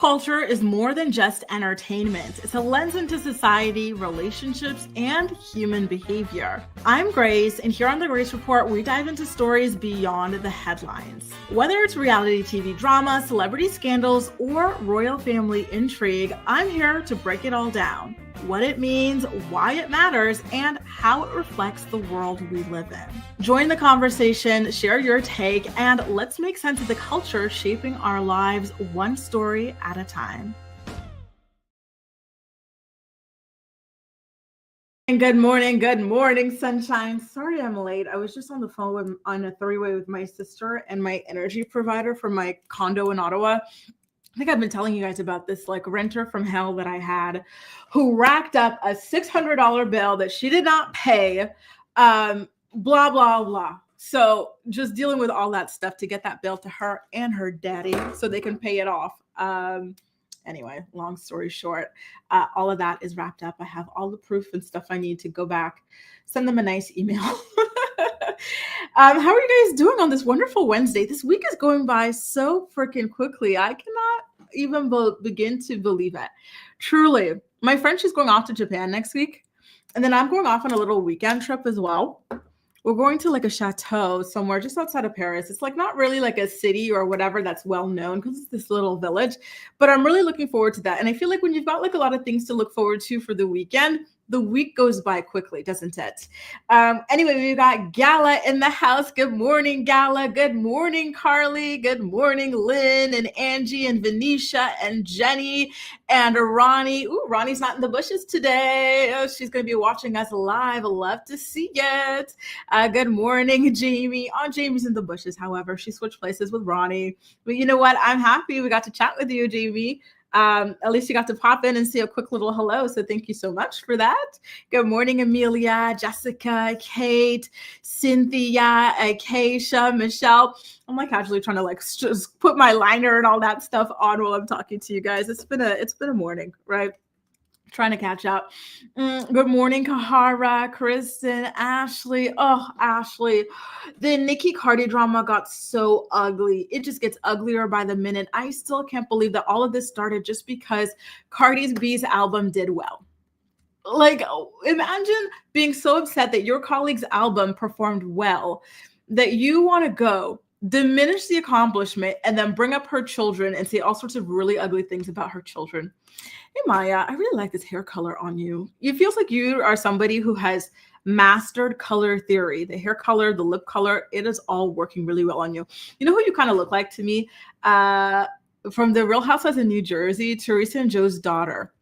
Culture is more than just entertainment. It's a lens into society, relationships, and human behavior. I'm Grace, and here on the Grace Report, we dive into stories beyond the headlines. Whether it's reality TV drama, celebrity scandals, or royal family intrigue, I'm here to break it all down. What it means, why it matters, and how it reflects the world we live in. Join the conversation, share your take, and let's make sense of the culture shaping our lives one story at a time. And good morning, sunshine. Sorry I'm late. I was just on the phone on a three-way with my sister and my energy provider for my condo in Ottawa. I think I've been telling you guys about this renter from hell that I had who racked up a $600 bill that she did not pay, blah, blah, blah. So just dealing with all that stuff to get that bill to her and her daddy so they can pay it off. Anyway, long story short, all of that is wrapped up. I have all the proof and stuff I need to go back, send them a nice email. How are you guys doing on this wonderful Wednesday? This week is going by so freaking quickly. I cannot even begin to believe it. Truly, my friend, she's going off to Japan next week. And then I'm going off on a little weekend trip as well. We're going to a chateau somewhere just outside of Paris. It's not really a city or whatever that's well known because it's this little village, but I'm really looking forward to that. And I feel like when you've got a lot of things to look forward to for the weekend, the week goes by quickly, doesn't it? Anyway, we've got Gala in the house. Good morning, Gala. Good morning, Carly. Good morning, Lynn and Angie and Venetia and Jenny and Ronnie. Ooh, Ronnie's not in the bushes today. Oh, she's going to be watching us live. Love to see it. Good morning, Jamie. Oh, Jamie's in the bushes. However, she switched places with Ronnie. But you know what? I'm happy we got to chat with you, Jamie. At least you got to pop in and say a quick little hello. So thank you so much for that. Good morning, Amelia, Jessica, Kate, Cynthia, Acacia, Michelle. I'm casually trying to just put my liner and all that stuff on while I'm talking to you guys. It's been a morning, right? Trying to catch up. Good morning, Kahara, Kristen, Ashley. Oh, Ashley. The Nicki Cardi drama got so ugly. It just gets uglier by the minute. I still can't believe that all of this started just because Cardi B's album did well. Imagine being so upset that your colleague's album performed well that you want to go diminish the accomplishment and then bring up her children and say all sorts of really ugly things about her children. Hey, Maya, I really like this hair color on you. It feels like you are somebody who has mastered color theory. The hair color, the lip color, it is all working really well on you. You know who you kind of look like to me? From the Real Housewives of New Jersey, Teresa and Joe's daughter.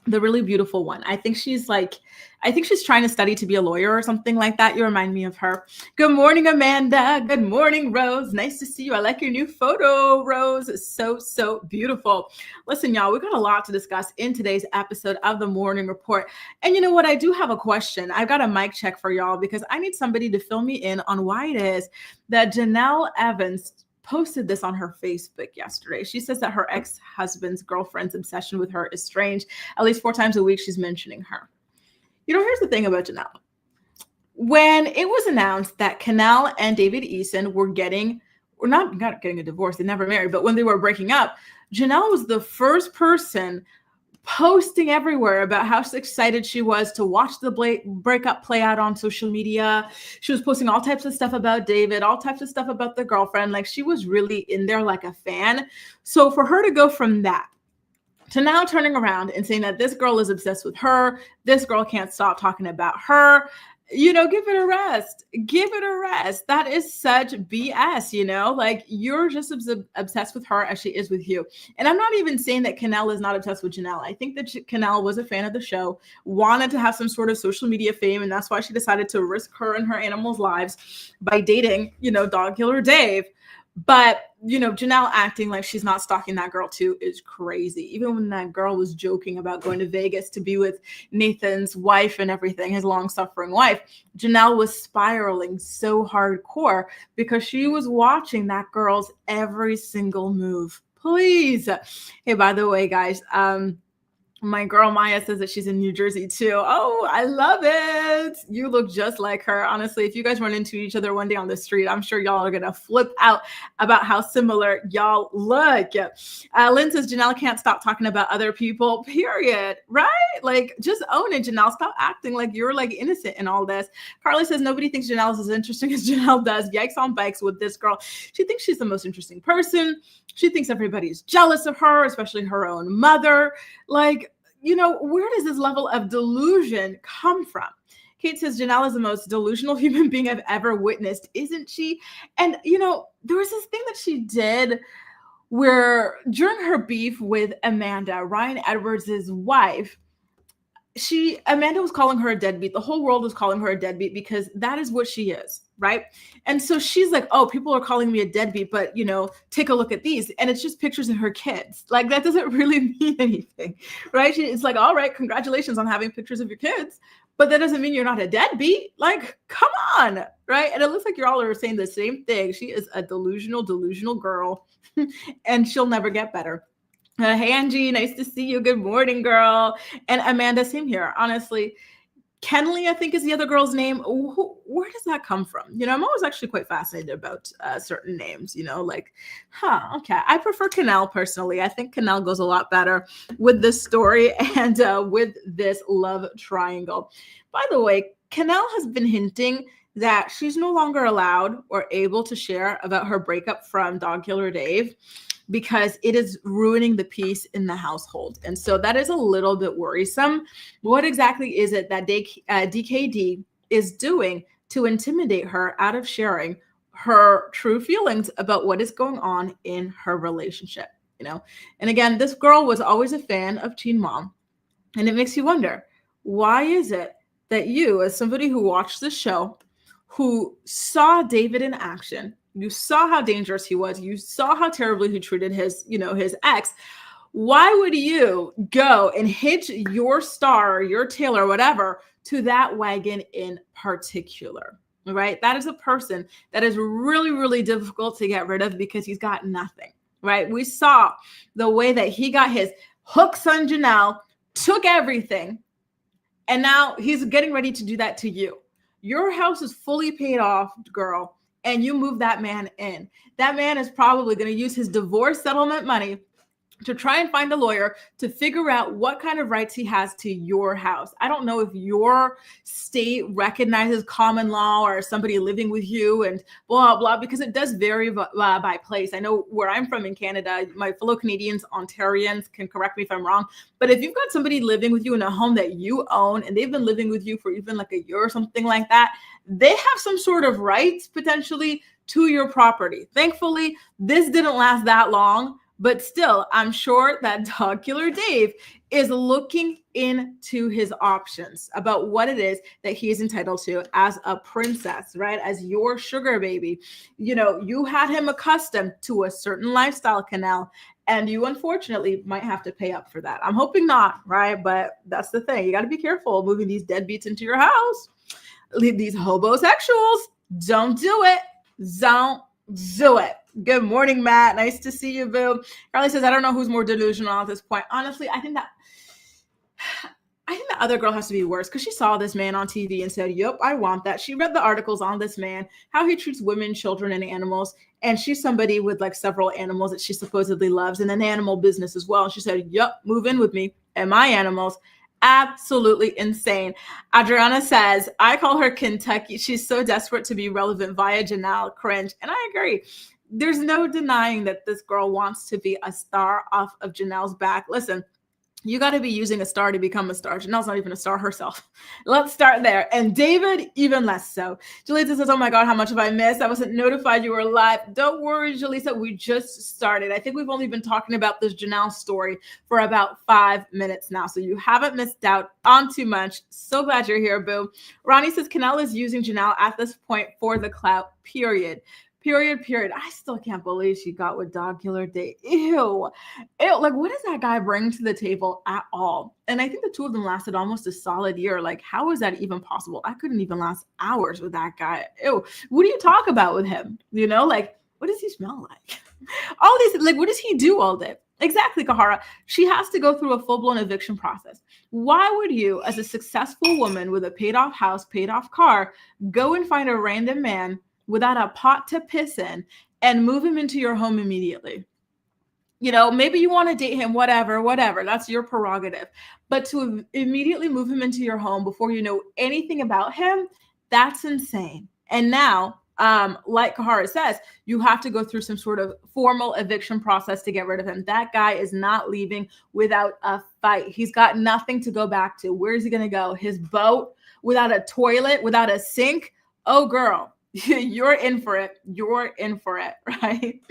The really beautiful one. I think she's trying to study to be a lawyer or something like that. You remind me of her. Good morning, Amanda. Good morning, Rose. Nice to see you. I like your new photo, Rose. It's so beautiful. Listen, y'all, we got a lot to discuss in today's episode of the Morning Report. And you know what? I do have a question. I've got a mic check for y'all because I need somebody to fill me in on why it is that Janelle Evans posted this on her Facebook yesterday. She says that her ex-husband's girlfriend's obsession with her is strange. At least 4 times a week, she's mentioning her. Here's the thing about Janelle. When it was announced that Janelle and David Eason were not getting a divorce, they never married, but when they were breaking up, Janelle was the first person posting everywhere about how excited she was to watch the breakup play out on social media. She was posting all types of stuff about David, all types of stuff about the girlfriend. She was really in there like a fan. So for her to go from that to now turning around and saying that this girl is obsessed with her, this girl can't stop talking about her, give it a rest. Give it a rest. That is such BS, you're just obsessed with her as she is with you. And I'm not even saying that Janelle is not obsessed with Janelle. I think that Janelle was a fan of the show, wanted to have some sort of social media fame, and that's why she decided to risk her and her animals' lives by dating, dog killer Dave. But, Janelle acting like she's not stalking that girl too is crazy. Even when that girl was joking about going to Vegas to be with Nathan's wife and everything, his long-suffering wife, Janelle was spiraling so hardcore because she was watching that girl's every single move. Please. Hey, by the way, guys, My girl Maya says that she's in New Jersey too. Oh, I love it. You look just like her. Honestly, if you guys run into each other one day on the street, I'm sure y'all are going to flip out about how similar y'all look. Lynn says Janelle can't stop talking about other people, period. Right? Like, just own it, Janelle. Stop acting like you're like innocent in all this. Carly says nobody thinks Janelle is as interesting as Janelle does. Yikes on bikes with this girl. She thinks she's the most interesting person. She thinks everybody's jealous of her, especially her own mother. Like, you know, where does this level of delusion come from? Kate says Janelle is the most delusional human being I've ever witnessed, isn't she? And, you know, there was this thing that she did where during her beef with Amanda, Ryan Edwards' wife, Amanda was calling her a deadbeat. The whole world was calling her a deadbeat because that is what she is, right? And so she's like, oh, people are calling me a deadbeat, but, you know, take a look at these. And it's just pictures of her kids. Like, that doesn't really mean anything, right? It's like, all right, congratulations on having pictures of your kids, but that doesn't mean you're not a deadbeat. Like, come on, right? And it looks like you all are saying the same thing. She is a delusional girl, and she'll never get better. Hey, Angie, nice to see you. Good morning, girl. And Amanda, same here. Honestly, Kenley, I think is the other girl's name. Where does that come from? You know, I'm always actually quite fascinated about certain names, you know, like, okay. I prefer Canal personally. I think Canal goes a lot better with this story and with this love triangle. By the way, Canal has been hinting that she's no longer allowed or able to share about her breakup from Dog Killer Dave, because it is ruining the peace in the household. And so that is a little bit worrisome. What exactly is it that DKD is doing to intimidate her out of sharing her true feelings about what is going on in her relationship? You know, and again, this girl was always a fan of Teen Mom. And it makes you wonder, why is it that you, as somebody who watched the show, who saw David in action, you saw how dangerous he was, you saw how terribly he treated his, you know, his ex, why would you go and hitch your star, your tail or whatever to that wagon in particular, right? That is a person that is really, really difficult to get rid of because he's got nothing, right? We saw the way that he got his hooks on Janelle, took everything, and now he's getting ready to do that to you. Your house is fully paid off, girl, and you move that man in. That man is probably going to use his divorce settlement money to try and find a lawyer to figure out what kind of rights he has to your house. I don't know if your state recognizes common law or somebody living with you and blah, blah, because it does vary by place. I know where I'm from in Canada, my fellow Canadians, Ontarians can correct me if I'm wrong, but if you've got somebody living with you in a home that you own and they've been living with you for even like a year or something like that, they have some sort of rights potentially to your property. Thankfully, this didn't last that long. But still, I'm sure that Dog Killer Dave is looking into his options about what it is that he is entitled to as a princess, right? As your sugar baby. You know, you had him accustomed to a certain lifestyle, Canal, and you unfortunately might have to pay up for that. I'm hoping not, right? But that's the thing. You got to be careful moving these deadbeats into your house. These hobosexuals, don't do it. Don't do it. Good morning, Matt. Nice to see you, boo. Carly says, I don't know who's more delusional at this point. Honestly, I think that other girl has to be worse because she saw this man on TV and said, yep, I want that. She read the articles on this man, how he treats women, children, and animals. And she's somebody with like several animals that she supposedly loves and an animal business as well. And she said, yep, move in with me and my animals. Absolutely insane. Adriana says, I call her Kentucky. She's so desperate to be relevant via Janelle. Cringe. And I agree. There's no denying that this girl wants to be a star off of Janelle's back. Listen, you got to be using a star to become a star. Janelle's not even a star herself. Let's start there. And David, even less so. Julissa says, oh my God, how much have I missed? I wasn't notified you were live. Don't worry, Julissa, we just started. I think we've only been talking about this Janelle story for about 5 minutes now. So you haven't missed out on too much. So glad you're here, boo. Ronnie says, Canal is using Janelle at this point for the clout, period. Period. I still can't believe she got with Dog Killer Dave. Ew. Like, what does that guy bring to the table at all? And I think the two of them lasted almost a solid year. Like, how is that even possible? I couldn't even last hours with that guy. Ew. What do you talk about with him? You know, like, what does he smell like? All these, like, what does he do all day? Exactly, Kahara. She has to go through a full-blown eviction process. Why would you, as a successful woman with a paid-off house, paid-off car, go and find a random man without a pot to piss in and move him into your home immediately? You know, maybe you want to date him, whatever. That's your prerogative. But to immediately move him into your home before you know anything about him, that's insane. And now, like Kahara says, you have to go through some sort of formal eviction process to get rid of him. That guy is not leaving without a fight. He's got nothing to go back to. Where is he going to go? His boat without a toilet, without a sink? Oh, girl, you're in for it. You're in for it, right?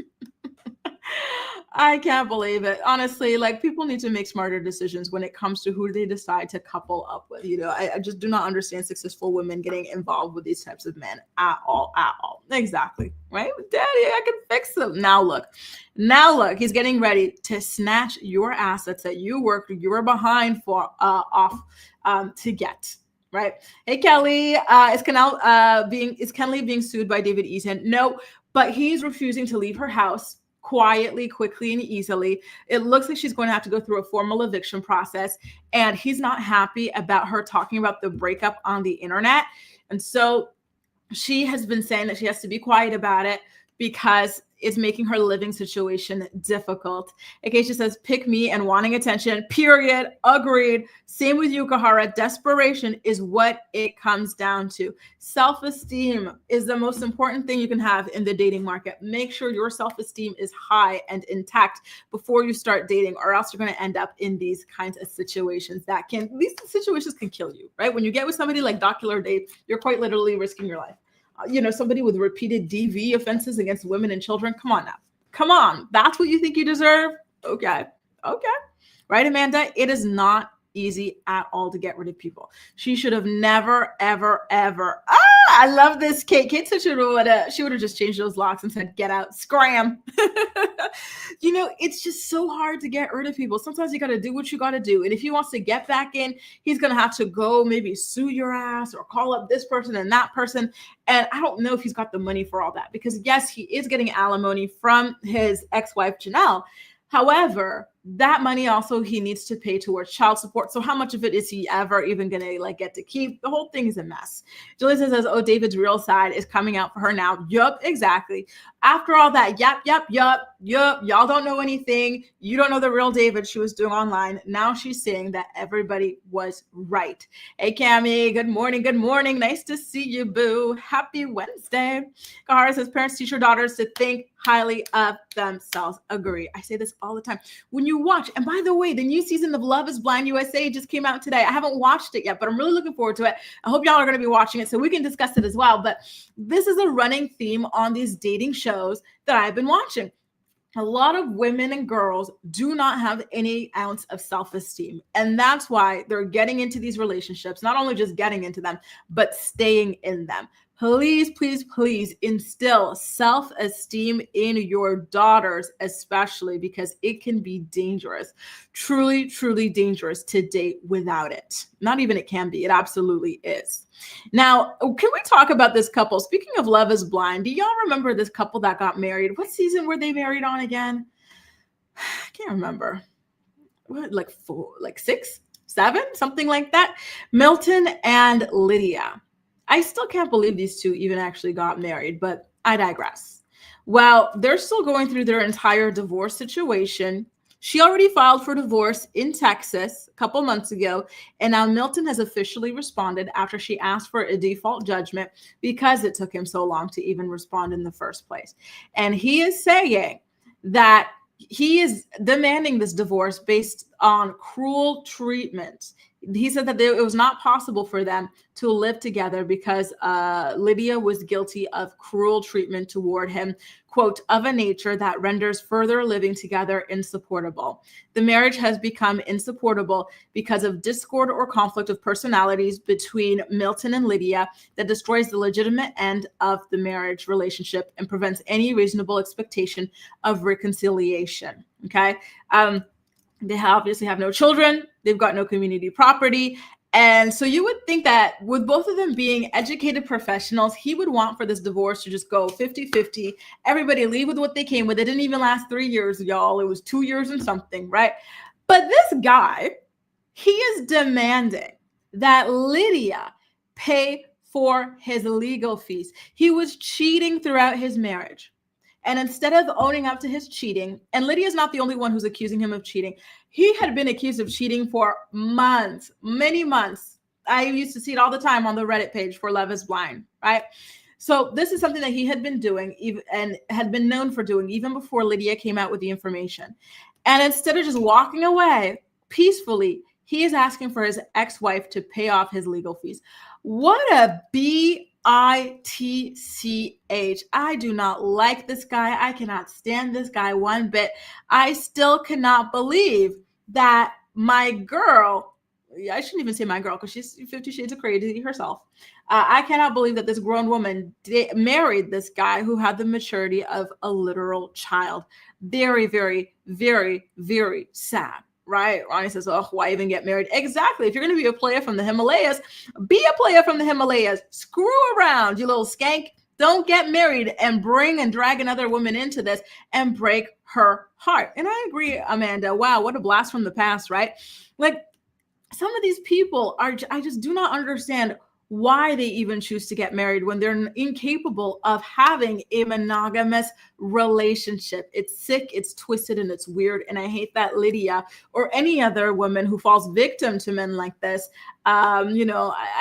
I can't believe it. Honestly, like, people need to make smarter decisions when it comes to who they decide to couple up with. You know, I just do not understand successful women getting involved with these types of men at all. Exactly. Right? Daddy, I can fix them. Now look, he's getting ready to snatch your assets that you were behind for off to get. Right? Hey, Kelly, is Kenley being sued by David Eaton? No, but he's refusing to leave her house quietly, quickly, and easily. It looks like she's going to have to go through a formal eviction process, and he's not happy about her talking about the breakup on the internet. And so she has been saying that she has to be quiet about it because it's making her living situation difficult. Acacia says, pick me and wanting attention, period. Agreed. Same with you, Kahara. Desperation is what it comes down to. Self-esteem is the most important thing you can have in the dating market. Make sure your self-esteem is high and intact before you start dating, or else you're going to end up in these kinds of situations these situations can kill you, right? When you get with somebody like Docular Date, you're quite literally risking your life. You know, somebody with repeated DV offenses against women and children. Come on now. Come on. That's what you think you deserve? Okay. Right, Amanda? It is not easy at all to get rid of people. She should have never, ever. I love this, Kate. Kate said she would have just changed those locks and said, get out, scram. You know, it's just so hard to get rid of people. Sometimes you got to do what you got to do. And if he wants to get back in, he's going to have to go maybe sue your ass or call up this person and that person. And I don't know if he's got the money for all that, because yes, he is getting alimony from his ex-wife, Janelle. However, that money also he needs to pay towards child support. So how much of it is he ever even going to like get to keep? The whole thing is a mess. Julia says, oh, David's real side is coming out for her now. Yup, exactly. After all that, yup. Y'all don't know anything. You don't know the real David she was doing online. Now she's saying that everybody was right. Hey, Camie, good morning. Nice to see you, boo. Happy Wednesday. Kahara says, parents teach your daughters to think highly of themselves. Agree. I say this all the time. When you watch, and by the way, the new season of Love is Blind USA just came out today. I haven't watched it yet, but I'm really looking forward to it. I hope y'all are going to be watching it so we can discuss it as well. But this is a running theme on these dating shows that I've been watching. A lot of women and girls do not have any ounce of self-esteem. And that's why they're getting into these relationships, not only just getting into them, but staying in them. Please instill self-esteem in your daughters, especially because it can be dangerous, truly dangerous to date without it. Not even it can be, it absolutely is. Now, can we talk about this couple? Speaking of Love is Blind, do y'all remember this couple that got married? What season were they married on again? I can't remember. What, like 6, 7, something like that? Milton and Lydia. I still can't believe these two even actually got married, but I digress. Well, they're still going through their entire divorce situation. She already filed for divorce in Texas a couple months ago, and now Milton has officially responded after she asked for a default judgment because it took him so long to even respond in the first place. And he is saying that he is demanding this divorce based on cruel treatment. He said that it was not possible for them to live together because Lydia was guilty of cruel treatment toward him, quote, of a nature that renders further living together insupportable. The marriage has become insupportable because of discord or conflict of personalities between Milton and Lydia that destroys the legitimate end of the marriage relationship and prevents any reasonable expectation of reconciliation. Okay. They obviously have no children. They've got no community property. And so you would think that with both of them being educated professionals, he would want for this divorce to just go 50-50. Everybody leave with what they came with. It didn't even last 3 years, y'all. It was 2 years and something, right? But this guy, he is demanding that Lydia pay for his legal fees. He was cheating throughout his marriage. And instead of owning up to his cheating, and Lydia's not the only one who's accusing him of cheating. He had been accused of cheating for months, many months. I used to see it all the time on the Reddit page for Love is Blind, right? So this is something that he had been doing and had been known for doing even before Lydia came out with the information. And instead of just walking away peacefully, he is asking for his ex-wife to pay off his legal fees. What a bitch. I do not like this guy. I cannot stand this guy one bit. I still cannot believe that my girl, I shouldn't even say my girl because she's 50 Shades of Crazy herself. I cannot believe that this grown woman married this guy who had the maturity of a literal child. Very, very, very, very sad. Right? Ronnie says, oh, why even get married? Exactly. If you're going to be a player from the Himalayas, be a player from the Himalayas. Screw around, you little skank. Don't get married and bring and drag another woman into this and break her heart. And I agree, Amanda. Wow, what a blast from the past, right? Like some of these people I just do not understand why they even choose to get married when they're incapable of having a monogamous relationship. It's sick, it's twisted, and it's weird. And I hate that Lydia or any other woman who falls victim to men like this, I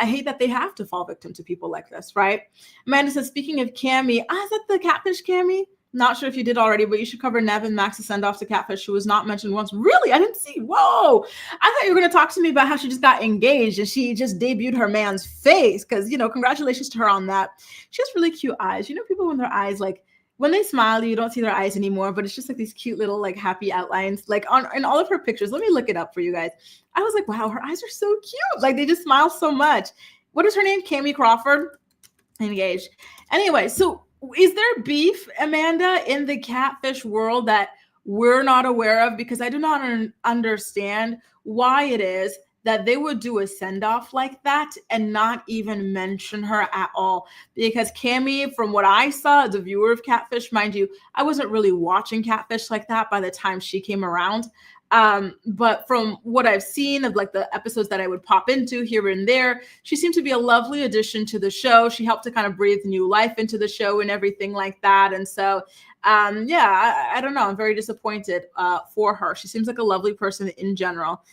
hate that they have to fall victim to people like this, right? Amanda says, speaking of Camie, is that the Catfish Camie? Not sure if you did already, but you should cover Nev and Max's send-off to Catfish, who was not mentioned once. Really? I didn't see. Whoa. I thought you were going to talk to me about how she just got engaged and she just debuted her man's face because, congratulations to her on that. She has really cute eyes. People when their eyes, like, when they smile, you don't see their eyes anymore, but it's just like these cute little, like, happy outlines. Like, in all of her pictures, let me look it up for you guys. I was like, wow, her eyes are so cute. Like, they just smile so much. What is her name? Camie Crawford? Engaged. Anyway, so is there beef, Amanda, in the Catfish world that we're not aware of? Because I do not understand why it is that they would do a send-off like that and not even mention her at all. Because Camie, from what I saw as a viewer of Catfish, mind you, I wasn't really watching Catfish like that by the time she came around. But from what I've seen of like the episodes that I would pop into here and there, she seemed to be a lovely addition to the show. She helped to kind of breathe new life into the show and everything like that. And so, I don't know. I'm very disappointed for her. She seems like a lovely person in general.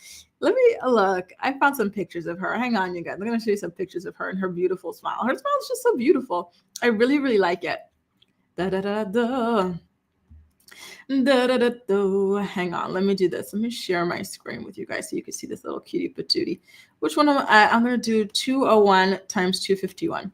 Let me look. I found some pictures of her. Hang on, you guys. I'm going to show you some pictures of her and her beautiful smile. Her smile is just so beautiful. I really, really like it. Da-da-da-da. Hang on, let me do this. Let me share my screen with you guys so you can see this little cutie patootie. Which one I'm going to do 201 times 251.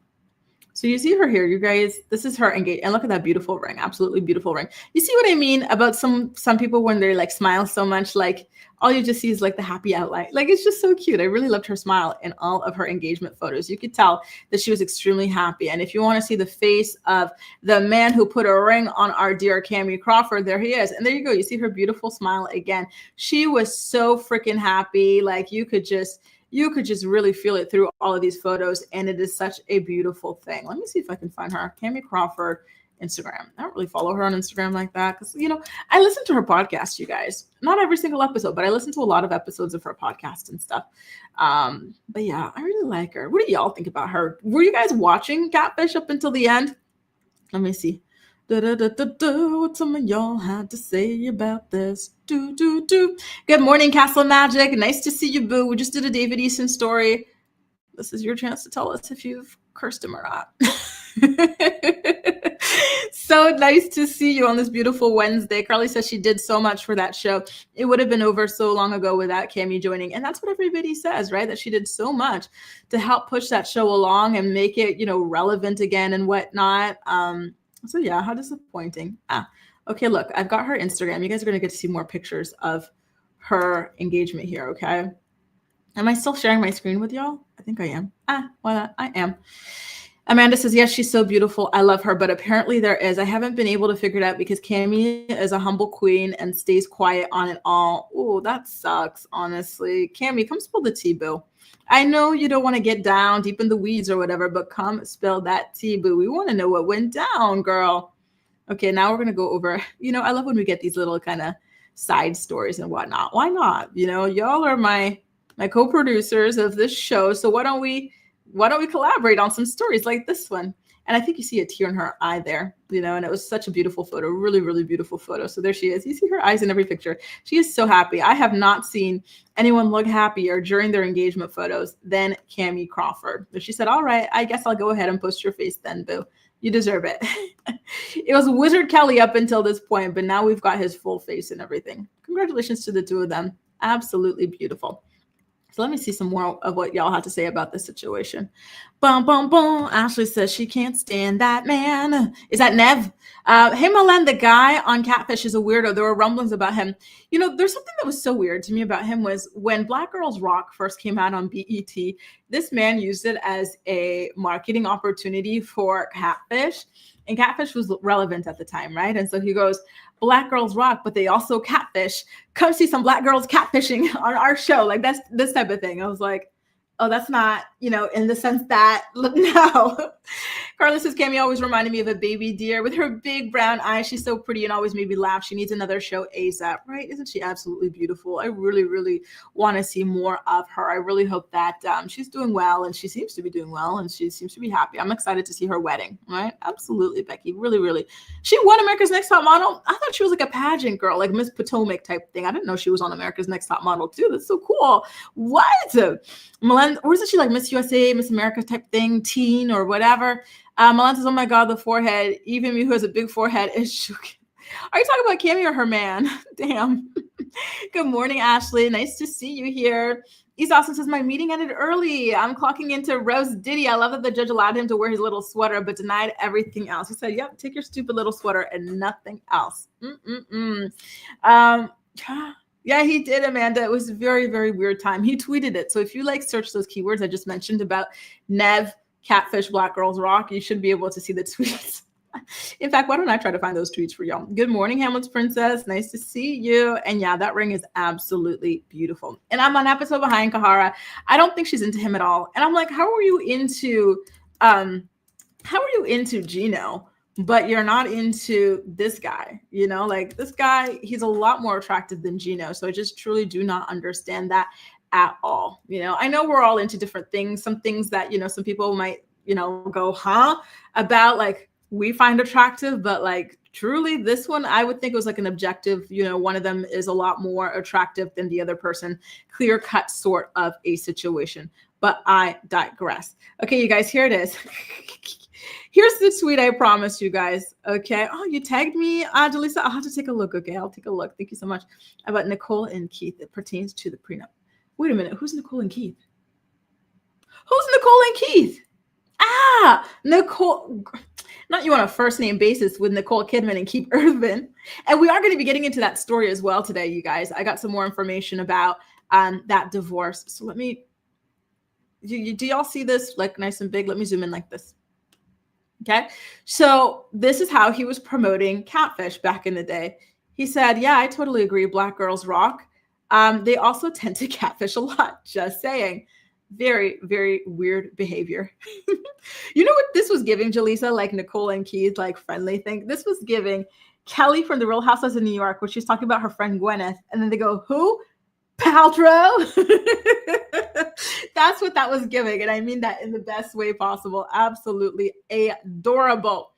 So you see her here, you guys. This is her engaged, and look at that beautiful ring. Absolutely beautiful ring. You see what I mean about some people when they like smile so much, like all you just see is like the happy outline. Like it's just so cute. I really loved her smile in all of her engagement photos. You could tell that she was extremely happy. And if you want to see the face of the man who put a ring on our dear Camie Crawford, there he is. And there you go. You see her beautiful smile again. She was so freaking happy. Like you could just really feel it through all of these photos. And it is such a beautiful thing. Let me see if I can find her. Camie Crawford Instagram. I don't really follow her on Instagram like that because, I listen to her podcast, you guys. Not every single episode, but I listen to a lot of episodes of her podcast and stuff. But yeah, I really like her. What do y'all think about her? Were you guys watching Catfish up until the end? Let me see. What some of y'all had to say about this. Good morning, Castle Magic. Nice to see you, boo. We just did a David Eason story. This is your chance to tell us if you've cursed him or not. So nice to see you on this beautiful Wednesday. Carly says she did so much for that show. It would have been over so long ago without Camie joining. And that's what everybody says, right? That she did so much to help push that show along and make it, relevant again and whatnot. So yeah, how disappointing. Okay, look, I've got her Instagram. You guys are going to get to see more pictures of her engagement here, okay? Am I still sharing my screen with y'all? I think I am. Why not? I am. Amanda says, yes, she's so beautiful. I love her, but apparently there is. I haven't been able to figure it out because Camie is a humble queen and stays quiet on it all. Oh, that sucks, honestly. Camie, come spill the tea, boo. I know you don't want to get down deep in the weeds or whatever, but come spill that tea, boo. We want to know what went down, girl. Okay, now we're going to go over, I love when we get these little kind of side stories and whatnot. Why not? Y'all are my co-producers of this show. So why don't we collaborate on some stories like this one? And I think you see a tear in her eye there, and it was such a beautiful photo, really, really beautiful photo. So there she is. You see her eyes in every picture. She is so happy. I have not seen anyone look happier during their engagement photos than Camie Crawford. So she said, all right, I guess I'll go ahead and post your face then, boo. You deserve it. It was Wizard Kelly up until this point, but now we've got his full face and everything. Congratulations to the two of them. Absolutely beautiful. So let me see some more of what y'all have to say about this situation. Boom, boom, boom. Ashley says she can't stand that man. Is that Nev? Hey, Milan, the guy on Catfish is a weirdo. There were rumblings about him. There's something that was so weird to me about him was when Black Girls Rock first came out on BET, this man used it as a marketing opportunity for Catfish. And Catfish was relevant at the time, right? And so he goes, Black Girls Rock, but they also catfish. Come see some black girls catfishing on our show. Like that's this type of thing. I was like, oh, that's not, in the sense that, no. Carla says, Camie always reminded me of a baby deer with her big brown eyes. She's so pretty and always made me laugh. She needs another show ASAP, right? Isn't she absolutely beautiful? I really, really want to see more of her. I really hope that she's doing well, and she seems to be doing well, and she seems to be happy. I'm excited to see her wedding, right? Absolutely, Becky. Really, really. She won America's Next Top Model. I thought she was like a pageant girl, like Miss Potomac type thing. I didn't know she was on America's Next Top Model too. That's so cool. What? Melinda, or isn't she like Miss USA, Miss America type thing, teen or whatever? Melinda says, oh my God, the forehead. Even me who has a big forehead is shook. Are you talking about Camie or her man? Damn. Good morning, Ashley. Nice to see you here. East Austin says, my meeting ended early. I'm clocking into roast Diddy. I love that the judge allowed him to wear his little sweater, but denied everything else. He said, yep, take your stupid little sweater and nothing else. Yeah, he did, Amanda. It was a very, very weird time. He tweeted it. So if you search those keywords I just mentioned about Nev, Catfish, Black Girls Rock, you should be able to see the tweets. In fact, why don't I try to find those tweets for y'all? Good morning, Hamlet's Princess. Nice to see you. And yeah, that ring is absolutely beautiful. And I'm an episode behind Kahara. I don't think she's into him at all. And I'm like, how are you into Gino? But you're not into this guy, this guy, he's a lot more attractive than Gino. So I just truly do not understand that at all. I know we're all into different things, some things that, some people might, go, about we find attractive, but truly this one, I would think it was an objective, one of them is a lot more attractive than the other person, clear cut sort of a situation, but I digress. Okay, you guys, here it is. Here's the tweet I promised you guys. Okay. Oh, you tagged me, Delisa. I'll have to take a look. Okay. I'll take a look. Thank you so much. About Nicole and Keith. It pertains to the prenup. Wait a minute. Who's Nicole and Keith? Who's Nicole and Keith? Nicole. Not you on a first name basis with Nicole Kidman and Keith Urban. And we are going to be getting into that story as well today, you guys. I got some more information about that divorce. So let me, do y'all see this nice and big? Let me zoom in like this. Okay, so this is how he was promoting Catfish back in the day. He said, yeah, I totally agree. Black Girls Rock. They also tend to catfish a lot. Just saying. Very, very weird behavior. You know what this was giving, Jaleesa? Nicole and Keith, friendly thing. This was giving Kelly from The Real Housewives of New York, where she's talking about her friend Gwyneth. And then they go, who? Paltrow. That's what that was giving. And I mean that in the best way possible. Absolutely adorable.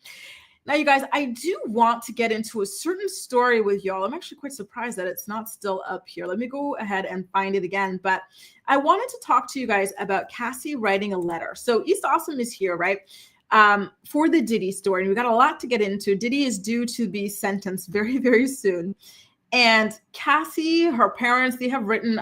Now, you guys, I do want to get into a certain story with y'all. I'm actually quite surprised that it's not still up here. Let me go ahead and find it again. But I wanted to talk to you guys about Cassie writing a letter. So East Awesome is here, right? For the Diddy story. And we got a lot to get into. Diddy is due to be sentenced very, very soon. And Cassie, her parents, they have written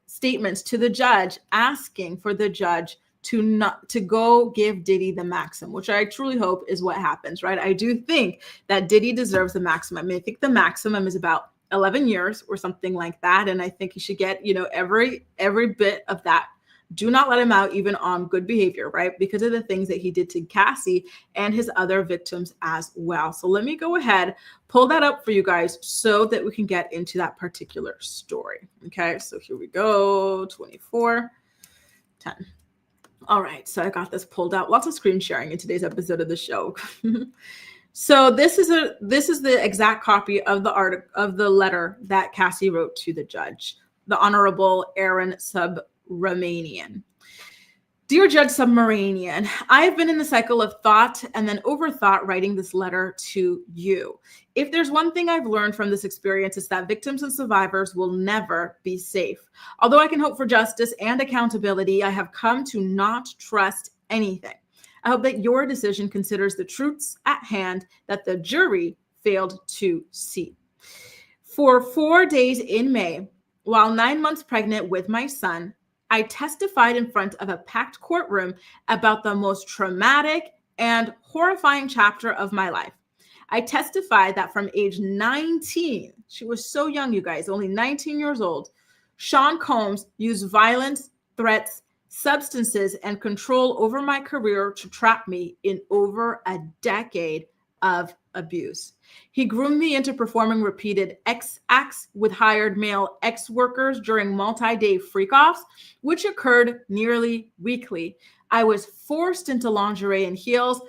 statements to the judge asking for the judge to go give Diddy the maximum, which I truly hope is what happens, right? I do think that Diddy deserves the maximum. I mean, I think the maximum is about 11 years or something like that. And I think he should get, every bit of that Do not let him out even on good behavior, right? Because of the things that he did to Cassie and his other victims as well. So let me go ahead, pull that up for you guys so that we can get into that particular story. Okay, so here we go, 24:10. All right, so I got this pulled out. Lots of screen sharing in today's episode of the show. So this is the exact copy of the article of the letter that Cassie wrote to the judge, the Honorable Aaron Subramanian. Dear Judge Subramanian, I have been in the cycle of thought and then overthought writing this letter to you. If there's one thing I've learned from this experience, it's that victims and survivors will never be safe. Although I can hope for justice and accountability, I have come to not trust anything. I hope that your decision considers the truths at hand that the jury failed to see. For 4 days in May, while 9 months pregnant with my son, I testified in front of a packed courtroom about the most traumatic and horrifying chapter of my life. I testified that from age 19, she was so young, you guys, only 19 years old, Sean Combs used violence, threats, substances, and control over my career to trap me in over a decade of abuse. He groomed me into performing repeated acts with hired male ex-workers during multi-day freak-offs, which occurred nearly weekly. I was forced into lingerie and heels,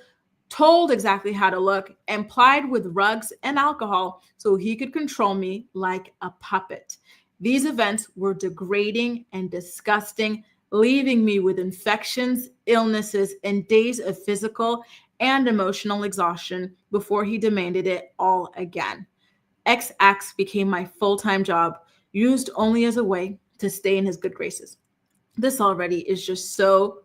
told exactly how to look, and plied with drugs and alcohol so he could control me like a puppet. These events were degrading and disgusting, leaving me with infections, illnesses, and days of physical and emotional exhaustion before he demanded it all again. X-Acts became my full-time job, used only as a way to stay in his good graces. This already is just so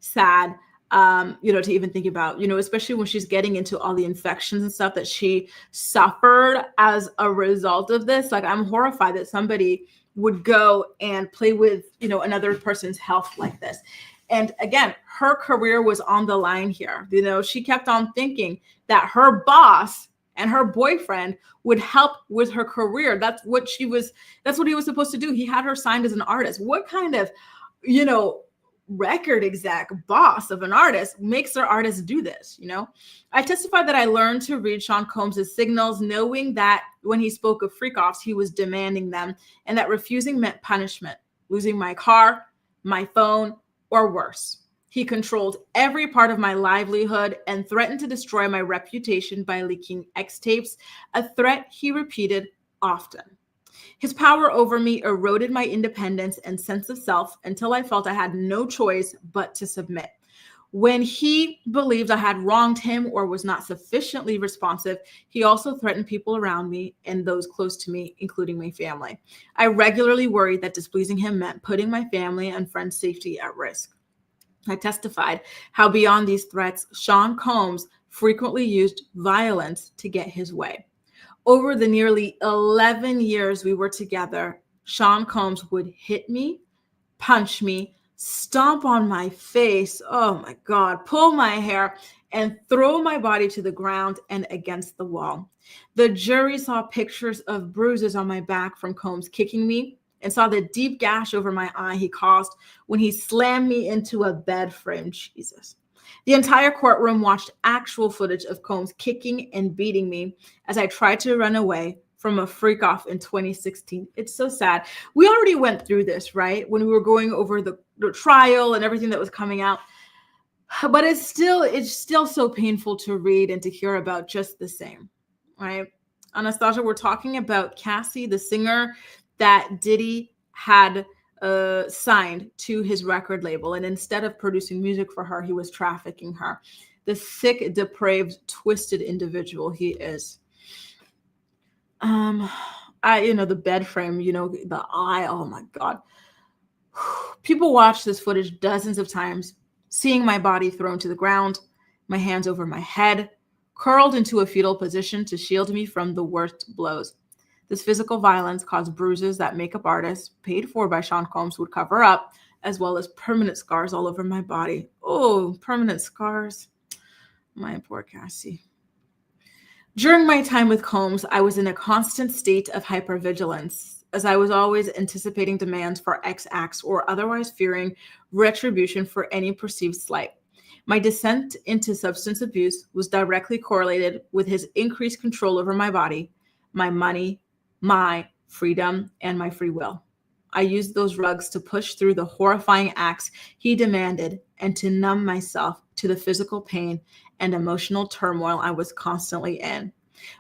sad, to even think about, especially when she's getting into all the infections and stuff that she suffered as a result of this. Like, I'm horrified that somebody would go and play with, another person's health like this. And again, her career was on the line here. She kept on thinking that her boss and her boyfriend would help with her career. That's what he was supposed to do. He had her signed as an artist. What kind of, record exec boss of an artist makes their artist do this? I testified that I learned to read Sean Combs' signals, knowing that when he spoke of freak-offs, he was demanding them, and that refusing meant punishment, losing my car, my phone, or worse. He controlled every part of my livelihood and threatened to destroy my reputation by leaking X tapes, a threat he repeated often. His power over me eroded my independence and sense of self until I felt I had no choice but to submit. When he believed I had wronged him or was not sufficiently responsive, he also threatened people around me and those close to me, including my family. I regularly worried that displeasing him meant putting my family and friends' safety at risk. I testified how beyond these threats, Sean Combs frequently used violence to get his way. Over the nearly 11 years we were together, Sean Combs would hit me, punch me, stomp on my face, oh my God, pull my hair, and throw my body to the ground and against the wall. The jury saw pictures of bruises on my back from Combs kicking me and saw the deep gash over my eye he caused when he slammed me into a bed frame. Jesus. The entire courtroom watched actual footage of Combs kicking and beating me as I tried to run away from a freak off in 2016. It's so sad. We already went through this, right? When we were going over the trial and everything that was coming out. But it's still so painful to read and to hear about just the same, right? Anastasia, we're talking about Cassie, the singer that Diddy had signed to his record label. And instead of producing music for her, he was trafficking her. The sick, depraved, twisted individual he is. The bed frame, the eye, oh my God. People watch this footage dozens of times, seeing my body thrown to the ground, my hands over my head, curled into a fetal position to shield me from the worst blows. This physical violence caused bruises that makeup artists, paid for by Sean Combs, would cover up, as well as permanent scars all over my body. Oh, permanent scars. My poor Cassie. During my time with Combs, I was in a constant state of hypervigilance, as I was always anticipating demands for X acts or otherwise fearing retribution for any perceived slight. My descent into substance abuse was directly correlated with his increased control over my body, my money, my freedom, and my free will. I used those drugs to push through the horrifying acts he demanded and to numb myself to the physical pain and emotional turmoil I was constantly in.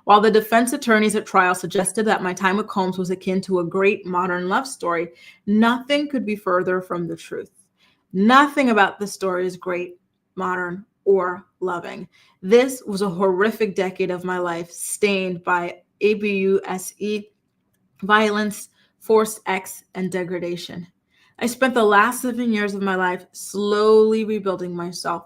While the defense attorneys at trial suggested that my time with Combs was akin to a great modern love story, nothing could be further from the truth. Nothing about the story is great, modern, or loving. This was a horrific decade of my life, stained by abuse, violence, forced X, and degradation. I spent the last 7 years of my life slowly rebuilding myself,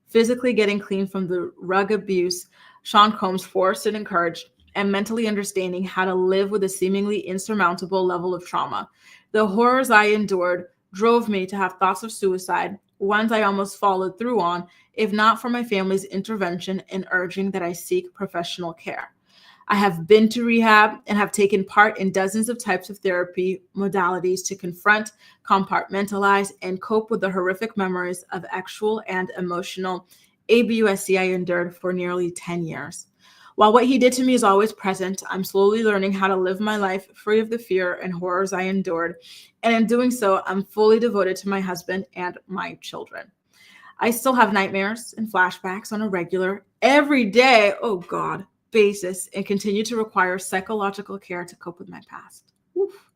physically getting clean from the rug abuse Sean Combs forced and encouraged, and mentally understanding how to live with a seemingly insurmountable level of trauma. The horrors I endured drove me to have thoughts of suicide, ones I almost followed through on, if not for my family's intervention and urging that I seek professional care. I have been to rehab and have taken part in dozens of types of therapy modalities to confront, compartmentalize, and cope with the horrific memories of actual and emotional abuse I endured for nearly 10 years. While what he did to me is always present, I'm slowly learning how to live my life free of the fear and horrors I endured. And in doing so, I'm fully devoted to my husband and my children. I still have nightmares and flashbacks on a regular, every day, oh God, basis, and continue to require psychological care to cope with my past. Oof.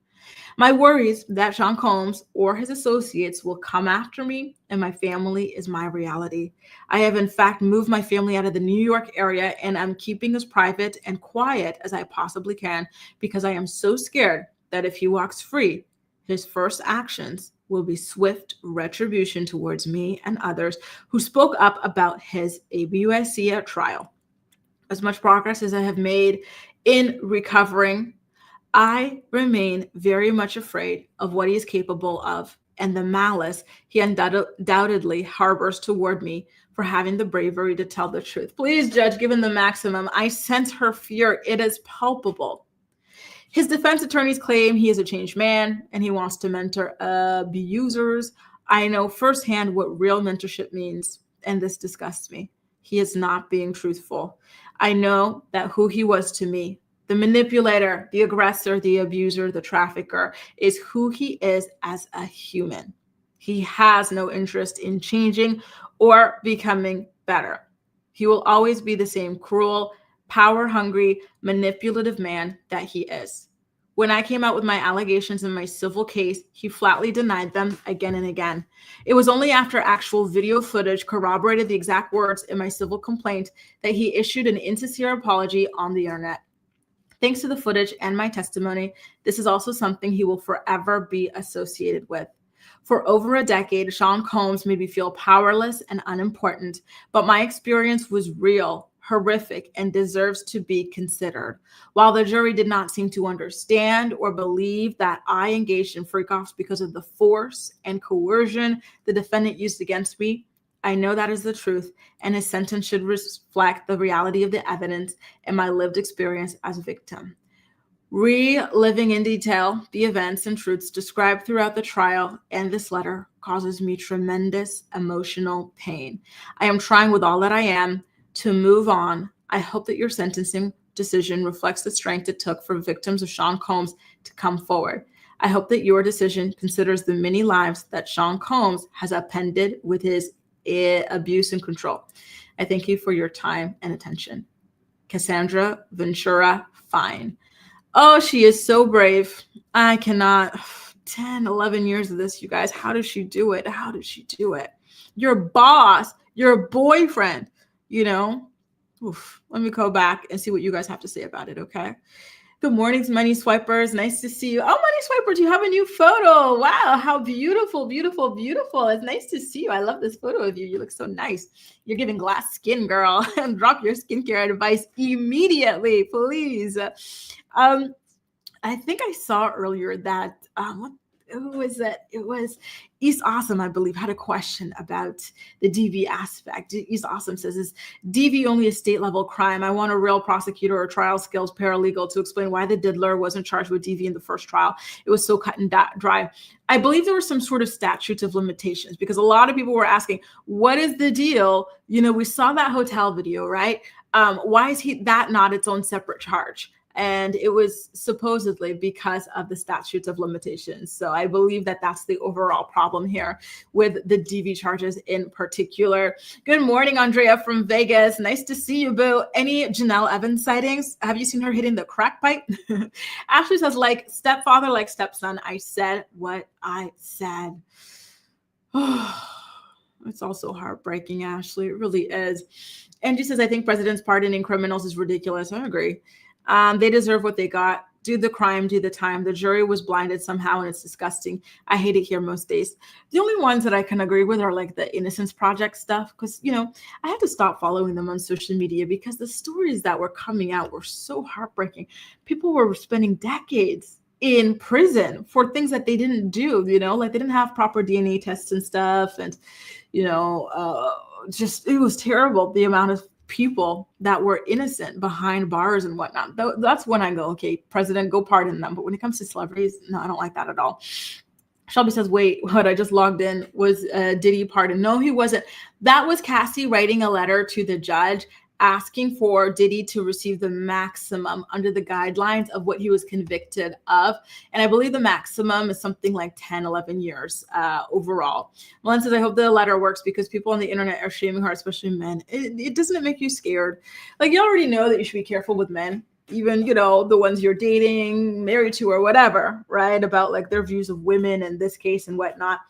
My worries that Sean Combs or his associates will come after me and my family is my reality. I have in fact moved my family out of the New York area, and I'm keeping as private and quiet as I possibly can because I am so scared that if he walks free, his first actions will be swift retribution towards me and others who spoke up about his abuse at trial. As much progress as I have made in recovering, I remain very much afraid of what he is capable of and the malice he undoubtedly harbors toward me for having the bravery to tell the truth. Please, Judge, given the maximum, I sense her fear. It is palpable. His defense attorneys claim he is a changed man and he wants to mentor abusers. I know firsthand what real mentorship means, and this disgusts me. He is not being truthful. I know that who he was to me, the manipulator, the aggressor, the abuser, the trafficker, is who he is as a human. He has no interest in changing or becoming better. He will always be the same cruel, power-hungry, manipulative man that he is. When I came out with my allegations in my civil case, he flatly denied them again and again. It was only after actual video footage corroborated the exact words in my civil complaint that he issued an insincere apology on the internet. Thanks to the footage and my testimony, this is also something he will forever be associated with. For over a decade, Sean Combs made me feel powerless and unimportant, but my experience was real, horrific, and deserves to be considered. While the jury did not seem to understand or believe that I engaged in freak-offs because of the force and coercion the defendant used against me, I know that is the truth, and his sentence should reflect the reality of the evidence and my lived experience as a victim. Reliving in detail the events and truths described throughout the trial and this letter causes me tremendous emotional pain. I am trying with all that I am to move on. I hope that your sentencing decision reflects the strength it took for victims of Sean Combs to come forward. I hope that your decision considers the many lives that Sean Combs has upended with his abuse and control. I thank you for your time and attention. Cassandra Ventura Fine. Oh, she is so brave. I cannot. 10, 11 years of this, you guys. How does she do it? How does she do it? Your boss, your boyfriend, you know? Oof. Let me go back and see what you guys have to say about it, okay? Good morning, Money Swipers. Nice to see you. Oh, Money Swipers, you have a new photo. Wow, how beautiful, beautiful, beautiful. It's nice to see you. I love this photo of you. You look so nice. You're giving glass skin, girl. And drop your skincare advice immediately, please. I think I saw earlier that who was it? It was East Awesome, I believe, had a question about the DV aspect. East Awesome says, is DV only a state level crime? I want a real prosecutor or trial skills paralegal to explain why the diddler wasn't charged with DV in the first trial. It was so cut and dry. I believe there were some sort of statutes of limitations, because a lot of people were asking, what is the deal? You know, we saw that hotel video, right? Why is that not its own separate charge? And it was supposedly because of the statutes of limitations. So I believe that that's the overall problem here with the DV charges in particular. Good morning, Andrea from Vegas. Nice to see you, boo. Any Janelle Evans sightings? Have you seen her hitting the crack pipe? Ashley says, like stepfather, like stepson. I said what I said. It's also heartbreaking, Ashley. It really is. Angie says, I think presidents pardoning criminals is ridiculous. I agree. They deserve what they got. Do the crime, do the time. The jury was blinded somehow, and it's disgusting. I hate it here most days. The only ones that I can agree with are like the Innocence Project stuff, because, you know, I had to stop following them on social media because the stories that were coming out were so heartbreaking. People were spending decades in prison for things that they didn't do, you know, like they didn't have proper DNA tests and stuff. And, you know, just it was terrible, the amount of people that were innocent behind bars and whatnot. That's when I go, okay, president, go pardon them. But when it comes to celebrities, no, I don't like that at all. Shelby says, wait, what I just logged in was Diddy pardon. No, he wasn't. That was Cassie writing a letter to the judge asking for Diddy to receive the maximum under the guidelines of what he was convicted of. And I believe the maximum is something like 10, 11 years overall. Melanie says, I hope the letter works because people on the internet are shaming her, especially men. It doesn't make you scared. Like, you already know that you should be careful with men, even, you know, the ones you're dating, married to, or whatever, right? About like their views of women in this case and whatnot.